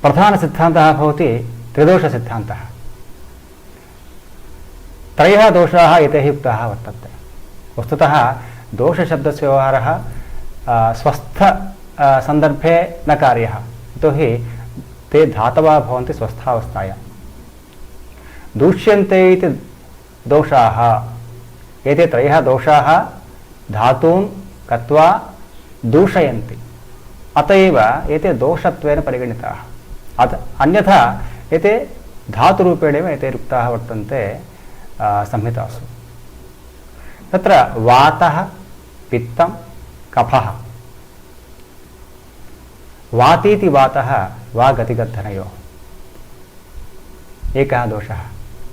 प्रधानसिद्धान्तः भवति त्रिदोषसिद्धान्तः। त्रयः दोषाः एतैः उक्ताः वर्तन्ते। वस्तुतः दोषशब्दस्य व्यवहारः स्वस्थ सन्दर्भे न कार्यः, यतोहि ते धातवः भवन्ति स्वस्थावस्थायां। दूष्यन्ते इति दोषाः, एते त्रयः दोषाः धातून् गत्वा दूषयन्ति, अत एव एते दोषत्वेन परिगणिताः। अन्यथा एते धातुरूपेणैव एते उक्ताः वर्तन्ते संहितासु। तत्र वातः पित्तं कफः। वातीति वातः वागतिगद्धनयोः एकः दोषः।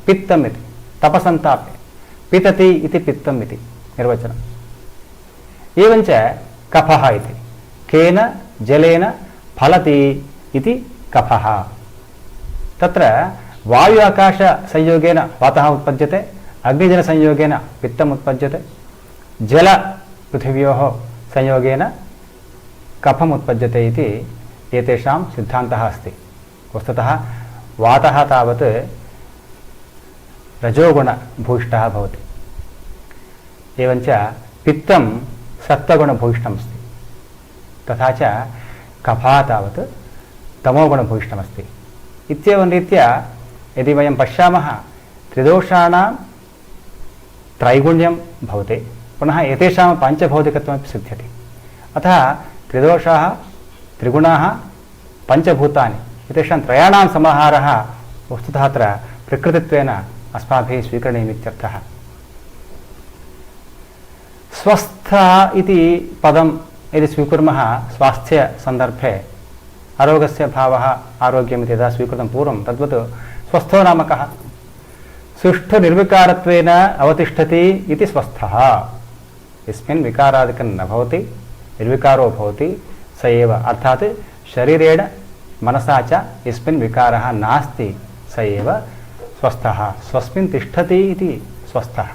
पित्तम् इति तपसन्तापे पितति इति पित्तम् इति निर्वचनम्। एवञ्च कफः इति केन जलेन फलति इति कफः। तत्र वायु आकाश संयोगेन वातः उत्पद्यते, अग्निजल संयोगेन पित्तम् उत्पद्यते, जल पृथिव्योः संयोगेन कफम् उत्पद्यते इति एतेषां सिद्धान्तः अस्ति। वस्तुतः वातः तावत् रजोगुणभूयिष्ठः भवति, एवञ्च पित्तं सत्त्वगुणभूयिष्ठमस्ति, तथा च कफः तावत् तमोगुणभूयिष्ठमस्ति। इत्येवं रीत्या यदि वयं पश्यामः त्रिदोषाणां त्रैगुण्यं भवति, पुनः एतेषां पाञ्चभौतिकत्वमपि सिद्ध्यति। अतः त्रिदोषाः त्रिगुणाः पञ्चभूतानि एतेषां त्रयाणां समाहारः वस्तुतः अत्र प्रकृतित्वेन अस्माभिः स्वीकरणीयमित्यर्थः। स्वस्थः इति पदं यदि स्वीकुर्मः स्वास्थ्यसन्दर्भे आरोग्यस्य भावः आरोग्यमिति यदा स्वीकृतं पूर्वं तद्वत् स्वस्थो नाम कः? सुष्ठुनिर्विकारत्वेन अवतिष्ठति इति स्वस्थः। यस्मिन् विकारादिकं न भवति, निर्विकारो भवति स एव, अर्थात् शरीरेण मनसा च यस्मिन् विकारः नास्ति स एव स्वस्थः। स्वस्मिन् तिष्ठति इति स्वस्थः।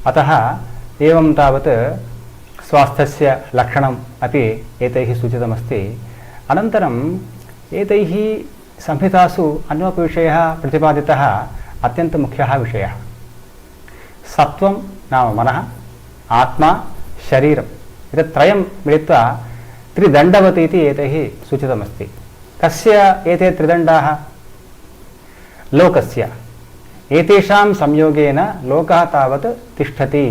अतः एवं तावत् स्वास्थ्यस्य लक्षणम् अपि एतैः सूचितमस्ति। अनन्तरम् एतैः संहितासु अन्योपि विषयः प्रतिपादितः, अत्यन्तमुख्यः विषयः। सत्त्वं नाम मनः, आत्मा, शरीरम्, एतत् त्रयं मिलित्वा त्रिदण्डवत् इति एतैः सूचितमस्ति। कस्य एते त्रिदण्डाः? लोकस्य। एतेषां संयोगेन लोकः तावत् तिष्ठति,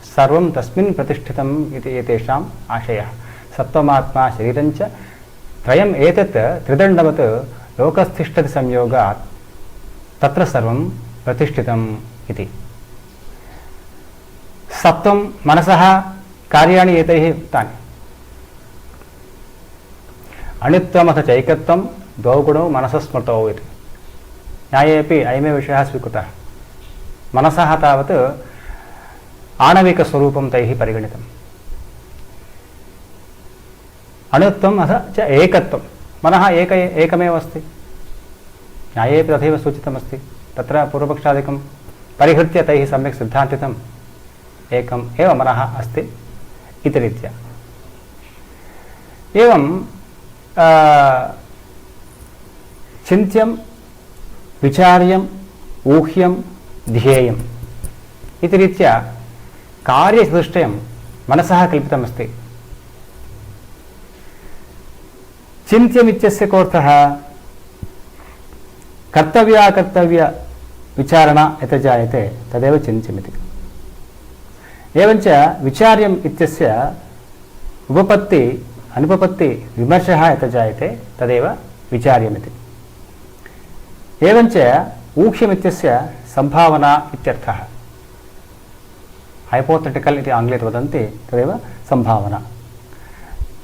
सर्वं तस्मिन् प्रतिष्ठितम् इति एतेषाम् आशयः। सत्त्वमात्मा शरीरञ्च त्रयम् एतत् त्रिदण्डवत् लोकस्तिष्ठति संयोगात् तत्र सर्वं प्रतिष्ठितम् इति। सत्त्वं मनसः कार्याणि एतैः उक्तानि। अणित्वमथ चैकत्वं द्वौ गुणौ मनसः स्मृतौ इति न्यायेपि अयमेव विषयः स्वीकृतः। मनसः तावत् आणविकस्वरूपं तैः परिगणितम्। अणुत्वम् अथ च एकत्वं, मनः एकमेव अस्ति, न्यायेपि तथैव सूचितमस्ति। तत्र पूर्वपक्षादिकं परिहृत्य तैः सम्यक् सिद्धान्तितम्, एकम् एव मनः अस्ति इति रीत्या। एवं चिन्त्यं विचार्यम् ऊह्यं ध्येयम् इति रीत्या कार्यचतुष्टयं मनसः कल्पितमस्ति। चिन्त्यमित्यस्य कोऽर्थः? कर्तव्याकर्तव्य विचारणा यत् जायते तदेव चिन्त्यमिति। एवञ्च विचार्यम् इत्यस्य उपपत्ति अनुपपत्ति विमर्शः यत् जायते तदेव विचार्यमिति। एवञ्च ऊह्यमित्यस्य संभावना इत्यर्थः। हाइपोथेटिकल इति आङ्ग्लेत वदन्ति, तदेव संभावना।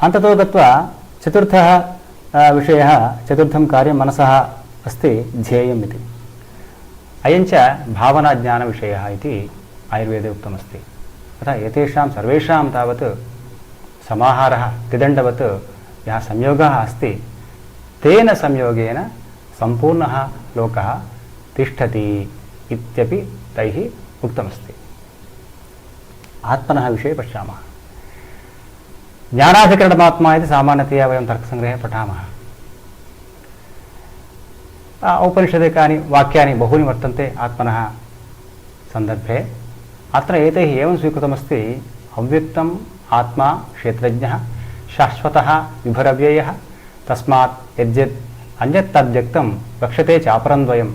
अन्ततो गत्वा चतुर्थः विषयः, चतुर्थं कार्यं मनसः अस्ति ध्येयम् इति। अयञ्च भावनाज्ञानविषयः इति आयुर्वेदे उक्तमस्ति। अतः एतेषां सर्वेषां तावत् समाहारः त्रिदण्डवत् यः संयोगः अस्ति तेन संयोगेन सम्पूर्णः लोकः तिष्ठति इत्यपि तैः उक्तमस्ति। आत्मनः विषये पश्यामः। ज्ञानाधिकरणमात्मा इति सामान्यतया वयं तर्कसङ्ग्रहे पठामः। औपनिषदिकानि वाक्यानि बहूनि वर्तन्ते आत्मनः सन्दर्भे। अत्र एतैः एवं स्वीकृतमस्ति अव्यक्तम् आत्मा क्षेत्रज्ञः शाश्वतः विभुरव्ययः तस्मात् यद्यद् अन्यत् तद्व्यक्तं वक्ष्यते चापरन्द्वयं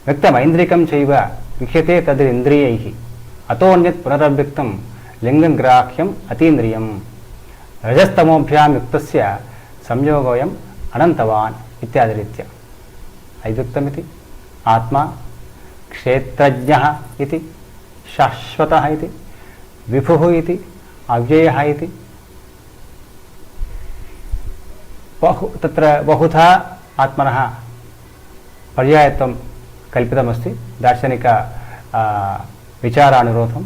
व्यक्तमैन्द्रिकं चैव विह्यते तदिन्द्रियैः अतोऽन्यत् पुनरव्यक्तं लिङ्गग्राह्यम् अतीन्द्रियम् रजस्तमोभ्यां युक्तस्य संयोगोऽयम् अनन्तवान् इत्यादिरीत्या अव्यक्तमिति आत्मा क्षेत्रज्ञः इति शाश्वतः इति विभुः इति अव्ययः इति तत्र बहुधा आत्मनः पर्यायत्वं कल्पितमस्ति दार्शनिक विचारानुरोधम्।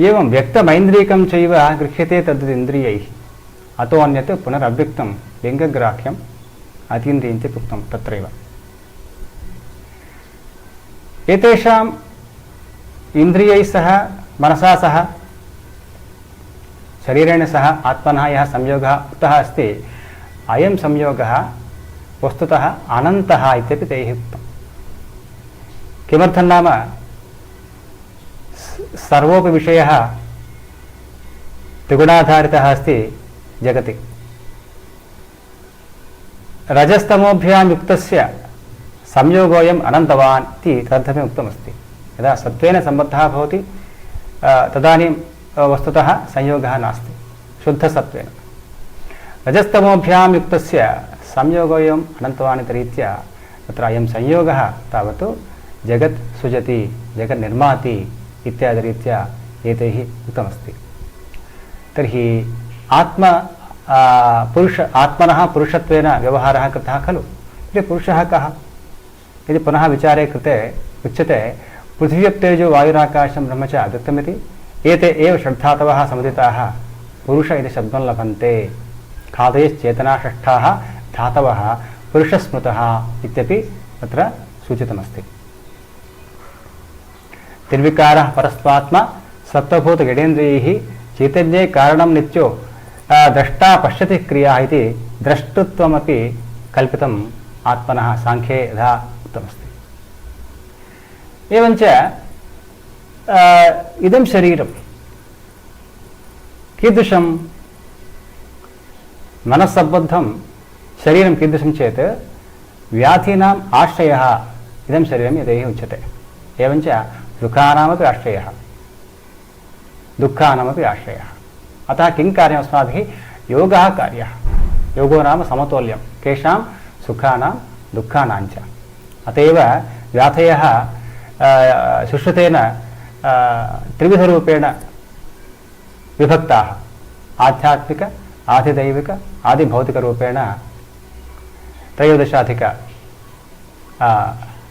एवं व्यक्तमैन्द्रिकं चैव गृह्यते तद्दिन्द्रियैः अतो अन्यत् पुनरव्यक्तं लिङ्गग्राह्यम् अतीन्द्रियञ्च उक्तं तत्रैव। एतेषाम् इन्द्रियैः सह मनसा सह शरीरेण सह आत्मनः यः संयोगः उक्तः अस्ति अयं संयोगः वस्तुतः अनन्तः इत्यपि तैः उक्तम्। किमर्थं नाम सर्वोपि विषयः त्रिगुणाधारितः अस्ति जगति। रजस्तमोभ्यां युक्तस्य संयोगोऽयम् अनन्तवान् इति तदर्थमेव उक्तमस्ति। यदा सत्त्वेन सम्बद्धः भवति तदानीं वस्तुतः संयोगः नास्ति शुद्धसत्त्वेन। रजस्तमोभ्यां युक्तस्य संयोगोऽयम् अनन्तवान् इति रीत्या तत्र अयं संयोगः तावत् जगत् सृजति जगत् निर्माति इत्यादिरीत्या एतैः उक्तमस्ति। तर्हि आत्मनः पुरुषत्वेन व्यवहारः कृतः खलु। तर्हि पुरुषः कः यदि पुनः विचारे कृते उच्यते पृथिव्यप्तेजो वायुराकाशं ब्रह्म च अव्यक्तमिति एते एव षड्धातवः समुदिताः पुरुष इति शब्दं लभन्ते खादयश्चेतनाषष्ठाः धातवः पुरुषस्मृतः इत्यपि तत्र सूचितमस्ति। तिर्विकारः परस्त्वात्मा सत्त्वभूतगणेन्द्रियैः चैतन्ये कारणं नित्यो द्रष्टा पश्यति क्रियाः इति द्रष्टृत्वमपि कल्पितम् आत्मनः सांख्ये यथा उक्तमस्ति। एवञ्च इदं शरीरं कीदृशं मनस्सम्बद्धं शरीरं कीदृशं चेत् व्याधीनाम् आश्रयः इदं शरीरं यदैः उच्यते। एवञ्च सुखानामपि आश्रयः दुःखानामपि आश्रयः। अतः किं कार्यम् अस्माभिः योगः कार्यः। योगो नाम समतोल्यं केषां सुखानां दुःखानां च। अत एव व्याधयः सुश्रुतेन त्रिविधरूपेण विभक्ताः आध्यात्मिक आधिदैविक आदिभौतिकरूपेण त्रयोदशाधिक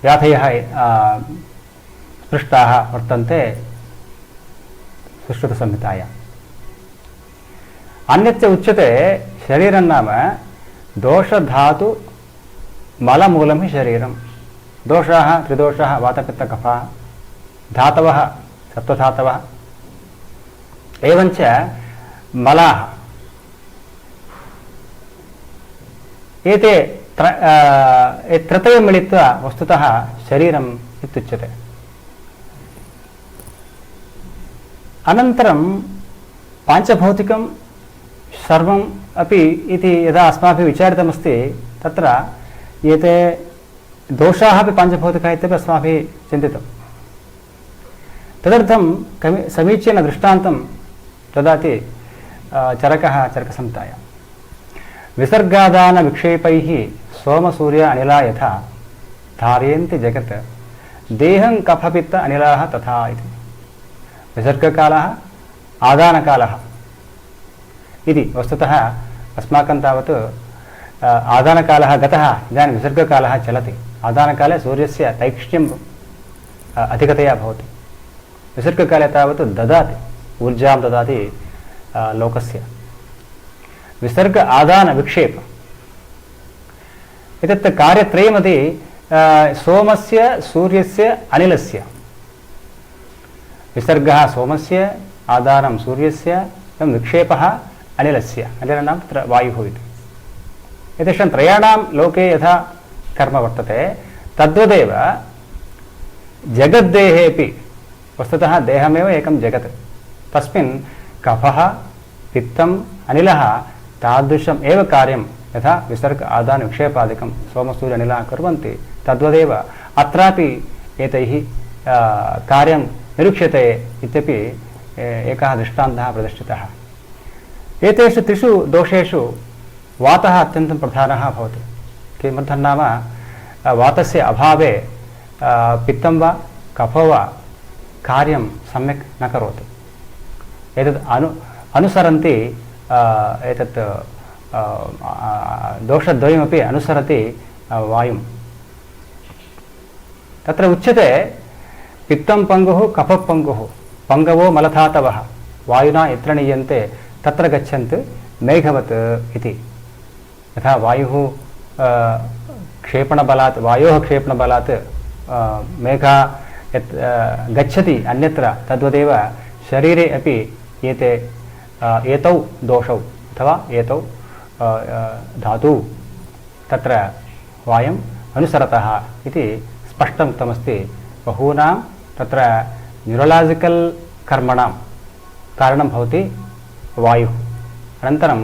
व्याधयः स्पृष्टाः वर्तन्ते सुश्रुतसंहितायाम्। अन्यच्च उच्यते शरीरं नाम दोषधातु मलमूलं हि शरीरं। दोषाः त्रिदोषाः वातपित्तकफाः धातवः सत्त्वधातवः एवञ्च मलाः एते त्रयं मिलित्वा वस्तुतः शरीरम् इत्युच्यते। अनन्तरं पाञ्चभौतिकं सर्वम् अपि इति यदा अस्माभिः विचारितमस्ति तत्र एते दोषाः अपि पाञ्चभौतिकाः इत्यपि अस्माभिः चिन्तितं। तदर्थं समीचीनं दृष्टान्तं ददाति चरकः चरकसंहितायां। विसर्गादानविक्षेपैः सोमसूर्य अनिला यथा धारयन्ति जगत् देहं कफपित्त अनिलाः तथा इति। विसर्गकालः आदानकालः इति वस्तुतः अस्माकं तावत् आदानकालः गतः इदानीं विसर्गकालः चलति। आदानकाले सूर्यस्य तैक्ष्ण्यम् अधिकतया भवति। विसर्गकाले तावत् ददाति, ऊर्जां ददाति लोकस्य। विसर्ग आदान विक्षेप एतत् कार्यत्रयमपि सोमस्य सूर्यस्य अनिलस्य। विसर्गः सोमस्य, आदानं सूर्यस्य, एवं विक्षेपः अनिलस्य। अनिलानां तत्र वायुः इति। एतेषां त्रयाणां लोके यथा कर्म वर्तते तद्वदेव जगद्देहे अपि वस्तुतः देहमेव एकं जगत्। तस्मिन् कफः, पित्तम्, अनिलः तादृशम् एव कार्यं यथा विसर्ग आदान विक्षेपादिकं सोमसूर्य अनिलः कुर्वन्ति तद्वदेव अत्रापि एतैः कार्यं निरीक्ष्यते इत्यपि एकः दृष्टान्तः प्रतिष्ठितः। एतेषु त्रिषु दोषेषु वातः अत्यन्तं प्रधानः भवति। किमर्थं नाम वातस्य अभावे पित्तं वा कफो वा कार्यं सम्यक् न करोति। एतत् अनुसरन्ति एतत् दोषद्वयमपि अनुसरति वायुं। तत्र उच्यते पित्तं पङ्गुः कफः पङ्गुः पङ्गवो मलधातवः वायुना यत्र नीयन्ते तत्र गच्छन्ति मेघवत् इति। यथा वायुः क्षेपणबलात् वायोः क्षेपणबलात् मेघः यत् गच्छति अन्यत्र तद्वदेव शरीरे अपि एतौ दोषौ अथवा एतौ धातु तत्र वायुम् अनुसरतः इति स्पष्टम् उक्तमस्ति। बहूनां तत्र न्यूरलाजिकल् कर्मणां कारणं भवति वायुः। अनन्तरम्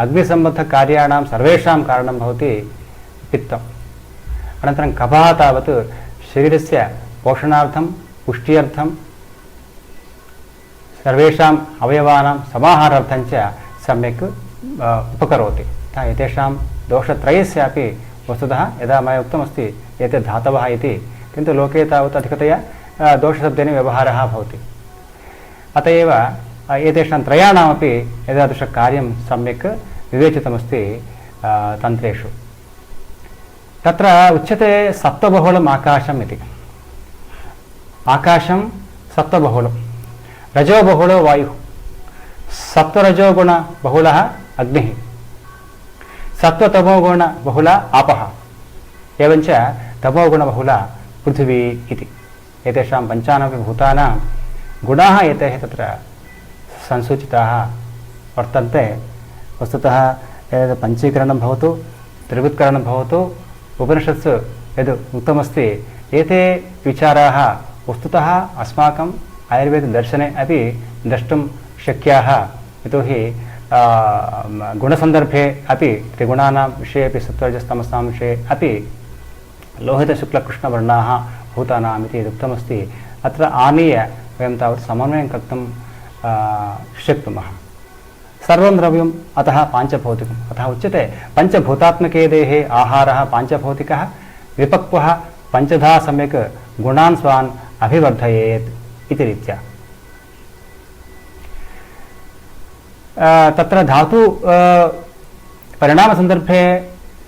अग्निसम्बद्धकार्याणां सर्वेषां कारणं भवति पित्तम्। अनन्तरं कफः तावत् शरीरस्य पोषणार्थं पुष्ट्यर्थं सर्वेषाम् अवयवानां समाहारार्थं च सम्यक् उपकरोति। एतेषां दोषत्रयस्यापि वस्तुतः यदा मया उक्तमस्ति एते धातवः इति, किन्तु लोके तावत् अधिकतया दोषशब्देन व्यवहारः भवति। अत एव एतेषां त्रयाणामपि एतादृशकार्यं सम्यक् विवेचितमस्ति तन्त्रेषु। तत्र उच्यते सत्त्वबहुलम् आकाशम् इति। आकाशं सत्त्वबहुलं, रजोबहुलो वायुः, सत्त्वरजोगुणबहुलः अग्निः, सत्त्वतमोगुणबहुला आपः, एवञ्च तमोगुणबहुला पृथिवी इति। एतेषां पञ्चानामपि भूतानां गुणाः एते तत्र संसूचिताः वर्तन्ते। वस्तुतः यद् पञ्चीकरणं भवतु, त्रिवृत्करणं भवतु, उपनिषत्सु यद् उक्तमस्ति एते विचाराः वस्तुतः अस्माकम् आयुर्वेददर्शने अपि द्रष्टुं शक्याः। यतोहि गुणसन्दर्भे अपि त्रिगुणानां विषये अपि सत्त्वरजस्तमसां विषये अपि लोहितशुक्लकृष्णवर्णाः भूतानाम् इति यदुक्तमस्ति अत्र आनीय वयं तावत् समन्वयं कर्तुं शक्नुमः। सर्वं द्रव्यम् अतः पाञ्चभौतिकम्। अतः उच्यते पञ्चभूतात्मके देहे आहारः पाञ्चभौतिकः विपक्वः पञ्चधा सम्यक् गुणान् स्वान् अभिवर्धयेत् इति रीत्या। तत्र धातु परिणामसन्दर्भे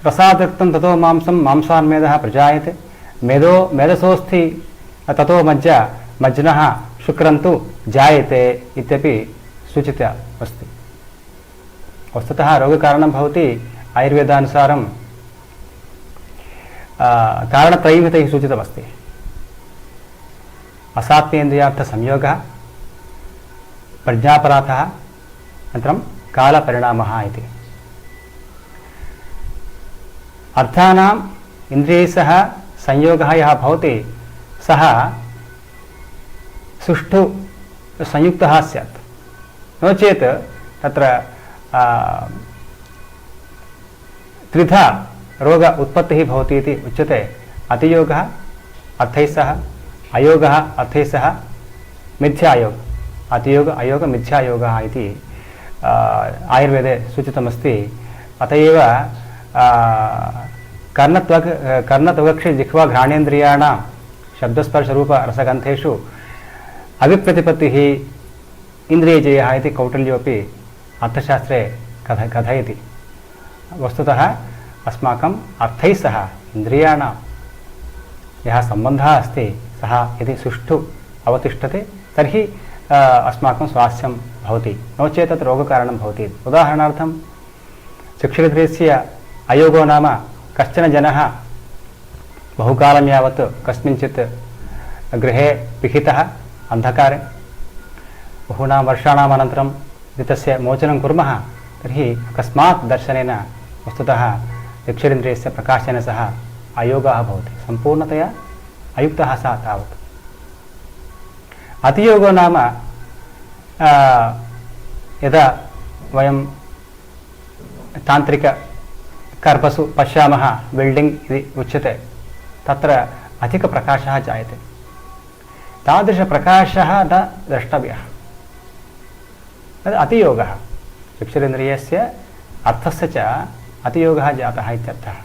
रसादक्तं ततो मांसं मांसान्मेदः प्रजायते, मेदसोऽस्थि ततो मज्जा मज्जनः शुक्रन्तु जायते इत्यपि सूचितम् अस्ति। वस्तुतः रोगकारणं भवति आयुर्वेदानुसारं कारणत्रयं तैः सूचितमस्ति। असात्मेन्द्रियार्थसंयोगः, प्रज्ञापराधः, अनन्तरं कालपरिणामः इति। अर्थानाम् इन्द्रियैः सह संयोगः यः भवति सः सुष्ठु संयुक्तः स्यात्। नो चेत् तत्र त्रिधा रोग उत्पत्तिः भवति इति उच्यते। अतियोगः अर्थैः सह, अयोगः अर्थैः सह, मिथ्यायोग, अतियोग अयोग मिथ्यायोगः इति आयुर्वेदे सूचितमस्ति। अत एव कर्णत्वक्ष घ्राणेन्द्रियाणां शब्दस्पर्शरूपरसगन्धेषु अविप्रतिपत्तिः इन्द्रियजयः इति कौटिल्योपि अर्थशास्त्रे कथयति। वस्तुतः अस्माकम् अर्थैः सह इन्द्रियाणां यः सम्बन्धः अस्ति सः यदि सुष्ठु अवतिष्ठते तर्हि अस्माकं स्वास्थ्यं भवति, नो चेत् तत् रोगकारणं भवति। उदाहरणार्थं चक्षुरिन्द्रियस्य अयोगो नाम कश्चन जनः बहुकालं यावत् कस्मिंश्चित् गृहे पिहितः अन्धकारे, बहूनां वर्षाणाम् अनन्तरं यदि तस्य मोचनं कुर्मः तर्हि अकस्मात् दर्शनेन वस्तुतः चक्षुरिन्द्रियस्य प्रकाशेन सह अयोगः भवति, सम्पूर्णतया अयुक्तः सः तावत्। अतियोगो नाम यदा वयं तान्त्रिककर्मसु पश्यामः, बिल्डिङ्ग् इति उच्यते, तत्र अधिकप्रकाशः जायते, तादृशप्रकाशः न द्रष्टव्यः, तद् अतियोगः। चक्षुरिन्द्रियस्य अर्थस्य च अतियोगः जातः इत्यर्थः।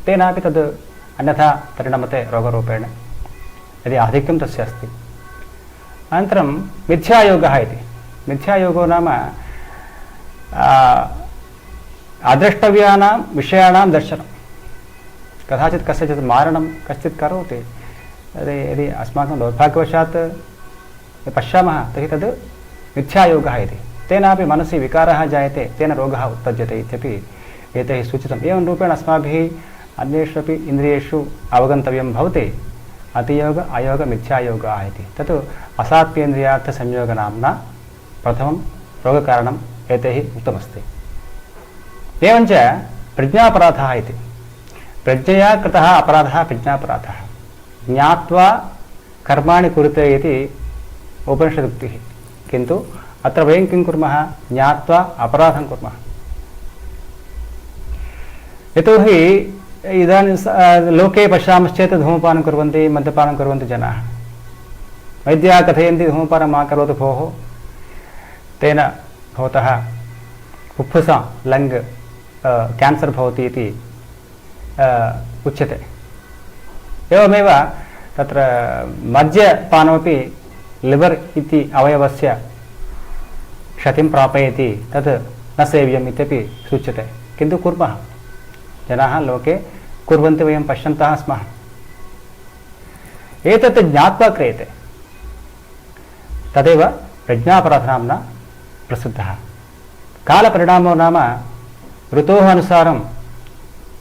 तेनापि तद् अन्यथा परिणमते रोगरूपेण यदि आधिक्यं तस्य अस्ति। अनन्तरं मिथ्यायोगः इति। मिथ्यायोगो नाम अद्रष्टव्यानां विषयाणां दर्शनं। कदाचित् कस्यचित् मारणं कश्चित् करोति, यदि अस्माकं दौर्भाग्यवशात् पश्यामः तर्हि तद् मिथ्यायोगः इति। तेनापि मनसि विकारः जायते, तेन रोगः उत्पद्यते इत्यपि एतैः सूचितम्। एवं रूपेण अस्माभिः अन्येषु अपि इन्द्रियेषु अवगन्तव्यं भवति अतियोग अयोग मिथ्यायोगः इति। तत् असात्म्येन्द्रियार्थसंयोगनाम्ना प्रथमं रोगकारणम् एतैः उक्तमस्ति। एवञ्च प्रज्ञापराधः इति। प्रज्ञया कृतः अपराधः प्रज्ञापराधः। ज्ञात्वा कर्माणि कुरुते इति उपनिषदुक्तिः, किन्तु अत्र वयं किं कुर्मः, ज्ञात्वा अपराधं कुर्मः। यतोहि इदानीं लोके पश्यामश्चेत् धूमपानं कुर्वन्ति, मद्यपानं कुर्वन्ति जनाः। वैद्याः कथयन्ति धूमपानं मा करोतु भोः, तेन भवतः फुफ्फुसां लङ्ग् केन्सर् भवति इति उच्यते। एवमेव तत्र मद्यपानमपि लिवर् इति अवयवस्य क्षतिं प्रापयति, तत् न सेव्यम् इत्यपि सूच्यते, किन्तु कुर्मः। जनाः लोके कुर्वन्ति, वयं पश्यन्तः स्मः। एतत् ज्ञात्वा क्रियते, तदेव प्रज्ञापराधनाम्ना प्रसिद्धः। कालपरिणामो नाम ऋतोः अनुसारं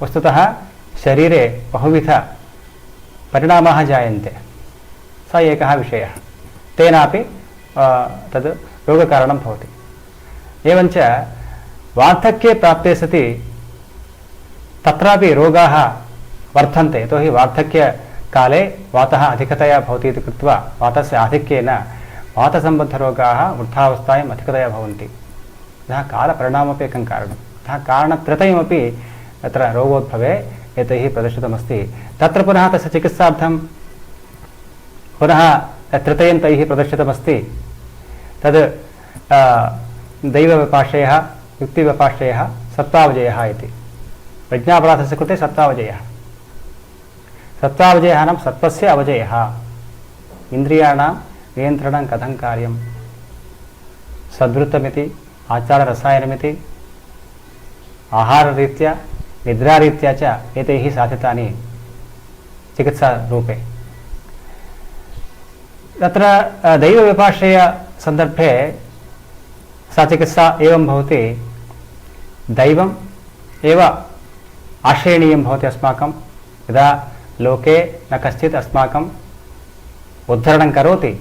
वस्तुतः शरीरे बहुविध परिणामाः जायन्ते, स एकः विषयः। तेनापि तद् रोगकारणं भवति। एवञ्च वार्धक्ये प्राप्ते सति तत्रापि रोगाः वर्धन्ते, यतोहि वार्धक्यकाले वातः अधिकतया भवति इति कृत्वा वातस्य आधिक्येन वातसम्बद्धरोगाः वृद्धावस्थायाम् अधिकतया भवन्ति। अतः कालपरिणामपि एकं कारणम्। अतः कारणत्रयमपि तत्र रोगोद्भवे एतैः प्रदर्शितमस्ति। तत्र पुनः तस्य चिकित्सार्थं पुनः त्रितयं तैः प्रदर्शितमस्ति। तद् दैवव्यपाश्रयः, युक्तिव्यपाश्रयः, सत्त्वावजयः इति। प्रज्ञापराधस्य कृते सत्त्वावजयः। सत्त्वावजयः नाम सत्त्वस्य अवजयः, इन्द्रियाणां नियन्त्रणं कथं कार्यं, सद्वृत्तमिति, आचाररसायनमिति, आहाररीत्या निद्रारीत्या च एतैः साधितानि चिकित्सारूपे। तत्र दैवव्यपाश्रयसन्दर्भे सा चिकित्सा एवं भवति, दैवम् एव आश्रयणीयं भवति अस्माकं। यदा लोके न कश्चित् अस्माकम् उद्धरणं करोति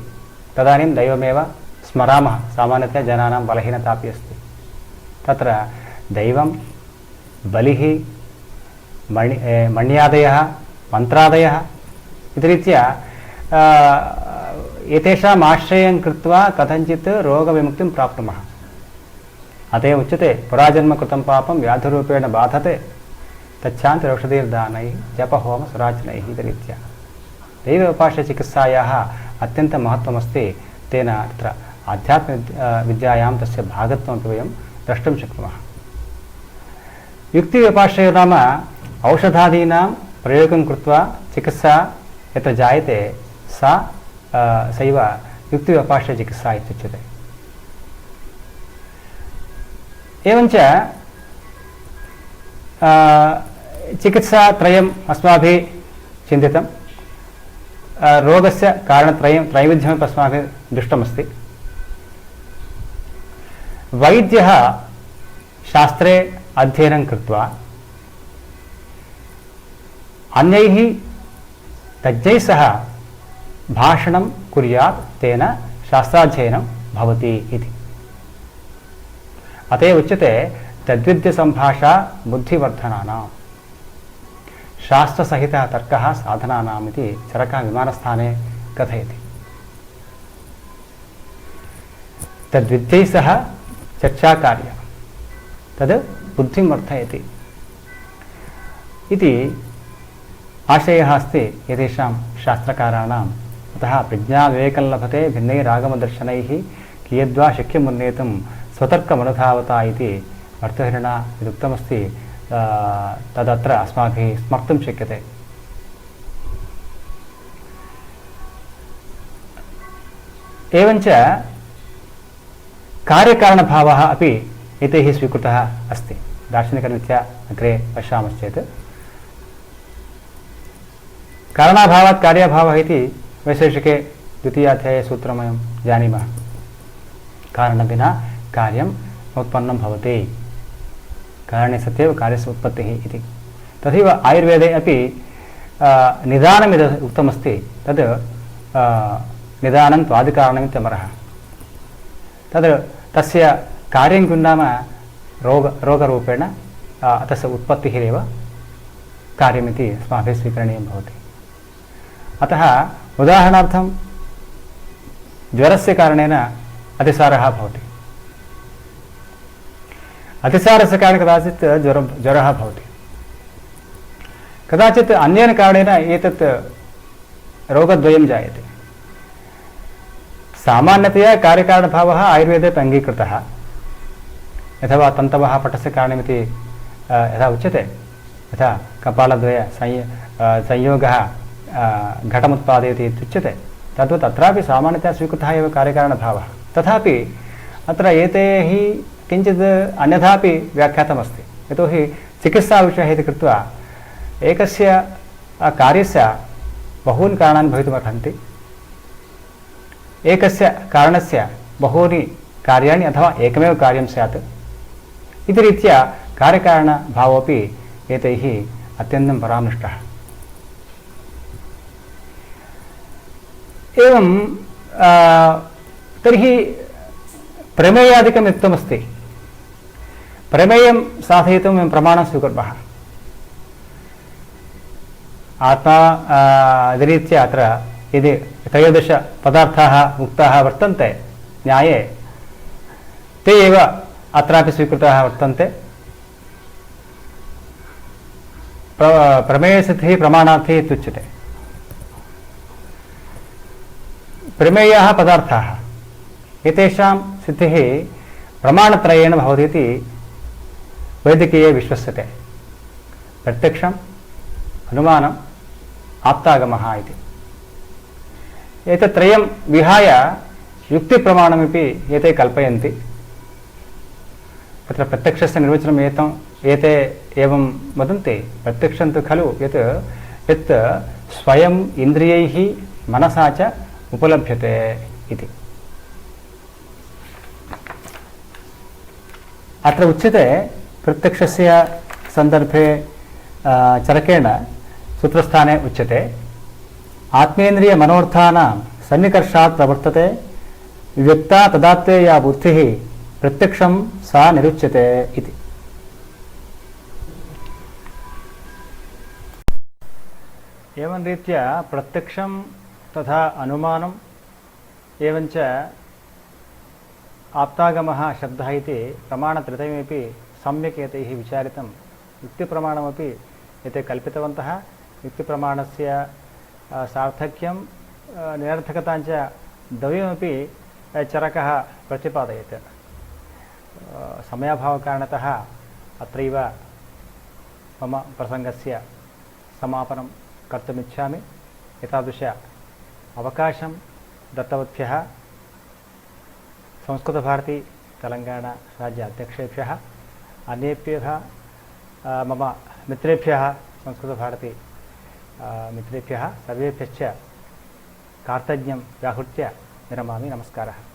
तदानीं दैवमेव स्मरामः। सामान्यतया जनानां बलहीनतापि अस्ति। तत्र दैवं, बलिः, मण्यादयः, मन्त्रादयः इति रीत्या एतेषाम् आश्रयं कृत्वा कथञ्चित् रोगविमुक्तिं प्राप्नुमः। अत एव उच्यते, पुराजन्म कृतं पापं व्याधिरूपेण बाधते तच्छान्तिरौषधीर्दानैः जपहोमसुरार्चनैः इति रीत्या दैवोपास्यचिकित्सायाः अत्यन्तं महत्त्वमस्ति। तेन तत्र आध्यात्मिकविद्यायां तस्य भागत्वमपि वयं द्रष्टुं शक्नुमः। युक्तिव्यपाश्रयो नाम औषधादीनां प्रयोगं कृत्वा चिकित्सा यत्र जायते सा सैव युक्तिव्यपाश्रयचिकित्सा इत्युच्यते। एवञ्च चिकित्सात्रयम् अस्माभिः चिन्तितं। रोगस्य कारणत्रयं त्रैविध्यमपि अस्माभिः दृष्टमस्ति। वैद्यः शास्त्रे अध्ययनं कृत्वा अन्यैः तज्ञैः सह भाषणं कुर्यात्, तेन शास्त्राध्ययनं भवति इति। अत एव उच्यते तद्विद्यसम्भाषा बुद्धिवर्धनानां शास्त्रसहितः तर्कः साधनानाम् इति चरकः विमानस्थाने कथयति। तद्विद्यैः सह चर्चा कार्या तद् बुद्धिं वर्धयति इति आशयः अस्ति एतेषां शास्त्रकाराणाम्। अतः प्रज्ञाविवेकं लभते भिन्नैरागमदर्शनैः कियद्वा शक्यमुन्नेतुं स्वतर्कमनुधावता इति भर्तृहरिणा यदुक्तमस्ति तदत्र अस्माभिः स्मर्तुं शक्यते। एवञ्च कार्यकारणभावः अपि एतैः स्वीकृतः अस्ति। दार्शनिकरीत्या अग्रे पश्यामश्चेत् कारणाभावात् कार्याभावः इति वैशेषिके द्वितीयाध्याये सूत्रं वयं जानीमः। कारणं विना कार्यं उत्पन्नं भवति, कारणे सत्येव कार्यस्य उत्पत्तिः इति। तथैव आयुर्वेदे अपि निदानम् यद् उक्तमस्ति तद् निदानं त्वादिकारणमित्यमरः। तद् तस्य कार्यं किं नाम रोगरूपेण तस्य उत्पत्तिरेव कार्यमिति अस्माभिः स्वीकरणीयं भवति। अतः उदाहरणार्थं ज्वरस्य कारणेन अतिसारः भवति। अतिसारस्य कारणेन कदाचित् ज्वरः भवति, कदाचित् अन्येन कारणेन एतत् रोगद्वयं जायते। सामान्यतया कार्यकारणभावः आयुर्वेदे अङ्गीकृतः, यथवा तन्तवः पटस्य कारणमिति यथा उच्यते, यथा कपालद्वय संयोगः घटमुत्पादयति इत्युच्यते, तद्वत् अत्रापि सामान्यतया स्वीकृतः एव कार्यकारणभावः। तथापि अत्र एतैः किञ्चित् अन्यथापि व्याख्यातमस्ति। यतोहि चिकित्साविषयः इति कृत्वा एकस्य कार्यस्य बहूनि कारणानि भवितुमर्हन्ति, एकस्य कारणस्य बहूनि कार्याणि अथवा एकमेव कार्यं स्यात् इति रीत्या कार्यकारणभावोऽपि एतैः अत्यन्तं परामृष्टः। एवं तर्हि प्रमेयादिकं युक्तमस्ति। प्रमेयं साधयितुं वयं प्रमाणं स्वीकुर्मः। आत्मा रीत्या अत्र यदि 13 पदार्थाः उक्ताः वर्तन्ते न्याये, ते एव अत्रापि स्वीकृताः वर्तन्ते। प्रमेयसिद्धिः प्रमाणार्थी इत्युच्यते। प्रमेयाः पदार्थाः एतेषां सिद्धिः प्रमाणत्रयेण भवति इति वैदिकीये विश्वस्यते। प्रत्यक्षम्, अनुमानम्, आप्तागमः इति। एतत्त्रयं विहाय युक्तिप्रमाणमपि एते कल्पयन्ति। तत्र प्रत्यक्षस्य निर्वचनम् एते एवं वदन्ति। प्रत्यक्षं तु खलु यत् स्वयम् इन्द्रियैः मनसा च उपलभ्यते इति। अत्र उच्यते प्रत्यक्षस्य सन्दर्भे चरकेण सूत्रस्थाने उच्यते आत्मेन्द्रिय मनोर्थानां सन्निकर्षात् प्रवर्तते व्यक्ता तदात्ते या बुद्धिः प्रत्यक्षं सा निरुच्यते इति। एवं रीत्या प्रत्यक्षं तथा अनुमानम् एवञ्च आप्तागमः शब्दः इति प्रमाणत्रयमपि सम्यक् एतैः विचारितं। युक्तिप्रमाणमपि एते कल्पितवन्तः। युक्तिप्रमाणस्य सार्थक्यं निरर्थकताञ्च द्वयमपि चरकः प्रतिपादयत्। समयाभावकारणतः अत्रैव मम प्रसङ्गस्य समापनं कर्तुमिच्छामि। एतादृश अवकाशं दत्तवद्भ्यः संस्कृतभारती तेलङ्गाणा राज्य अध्यक्षेभ्यः, अन्येभ्यः मम मित्रेभ्यः संस्कृतभारती मित्रेभ्यः सर्वेभ्यश्च कार्तज्ञं व्याहृत्य विरमामि। नमस्कारः।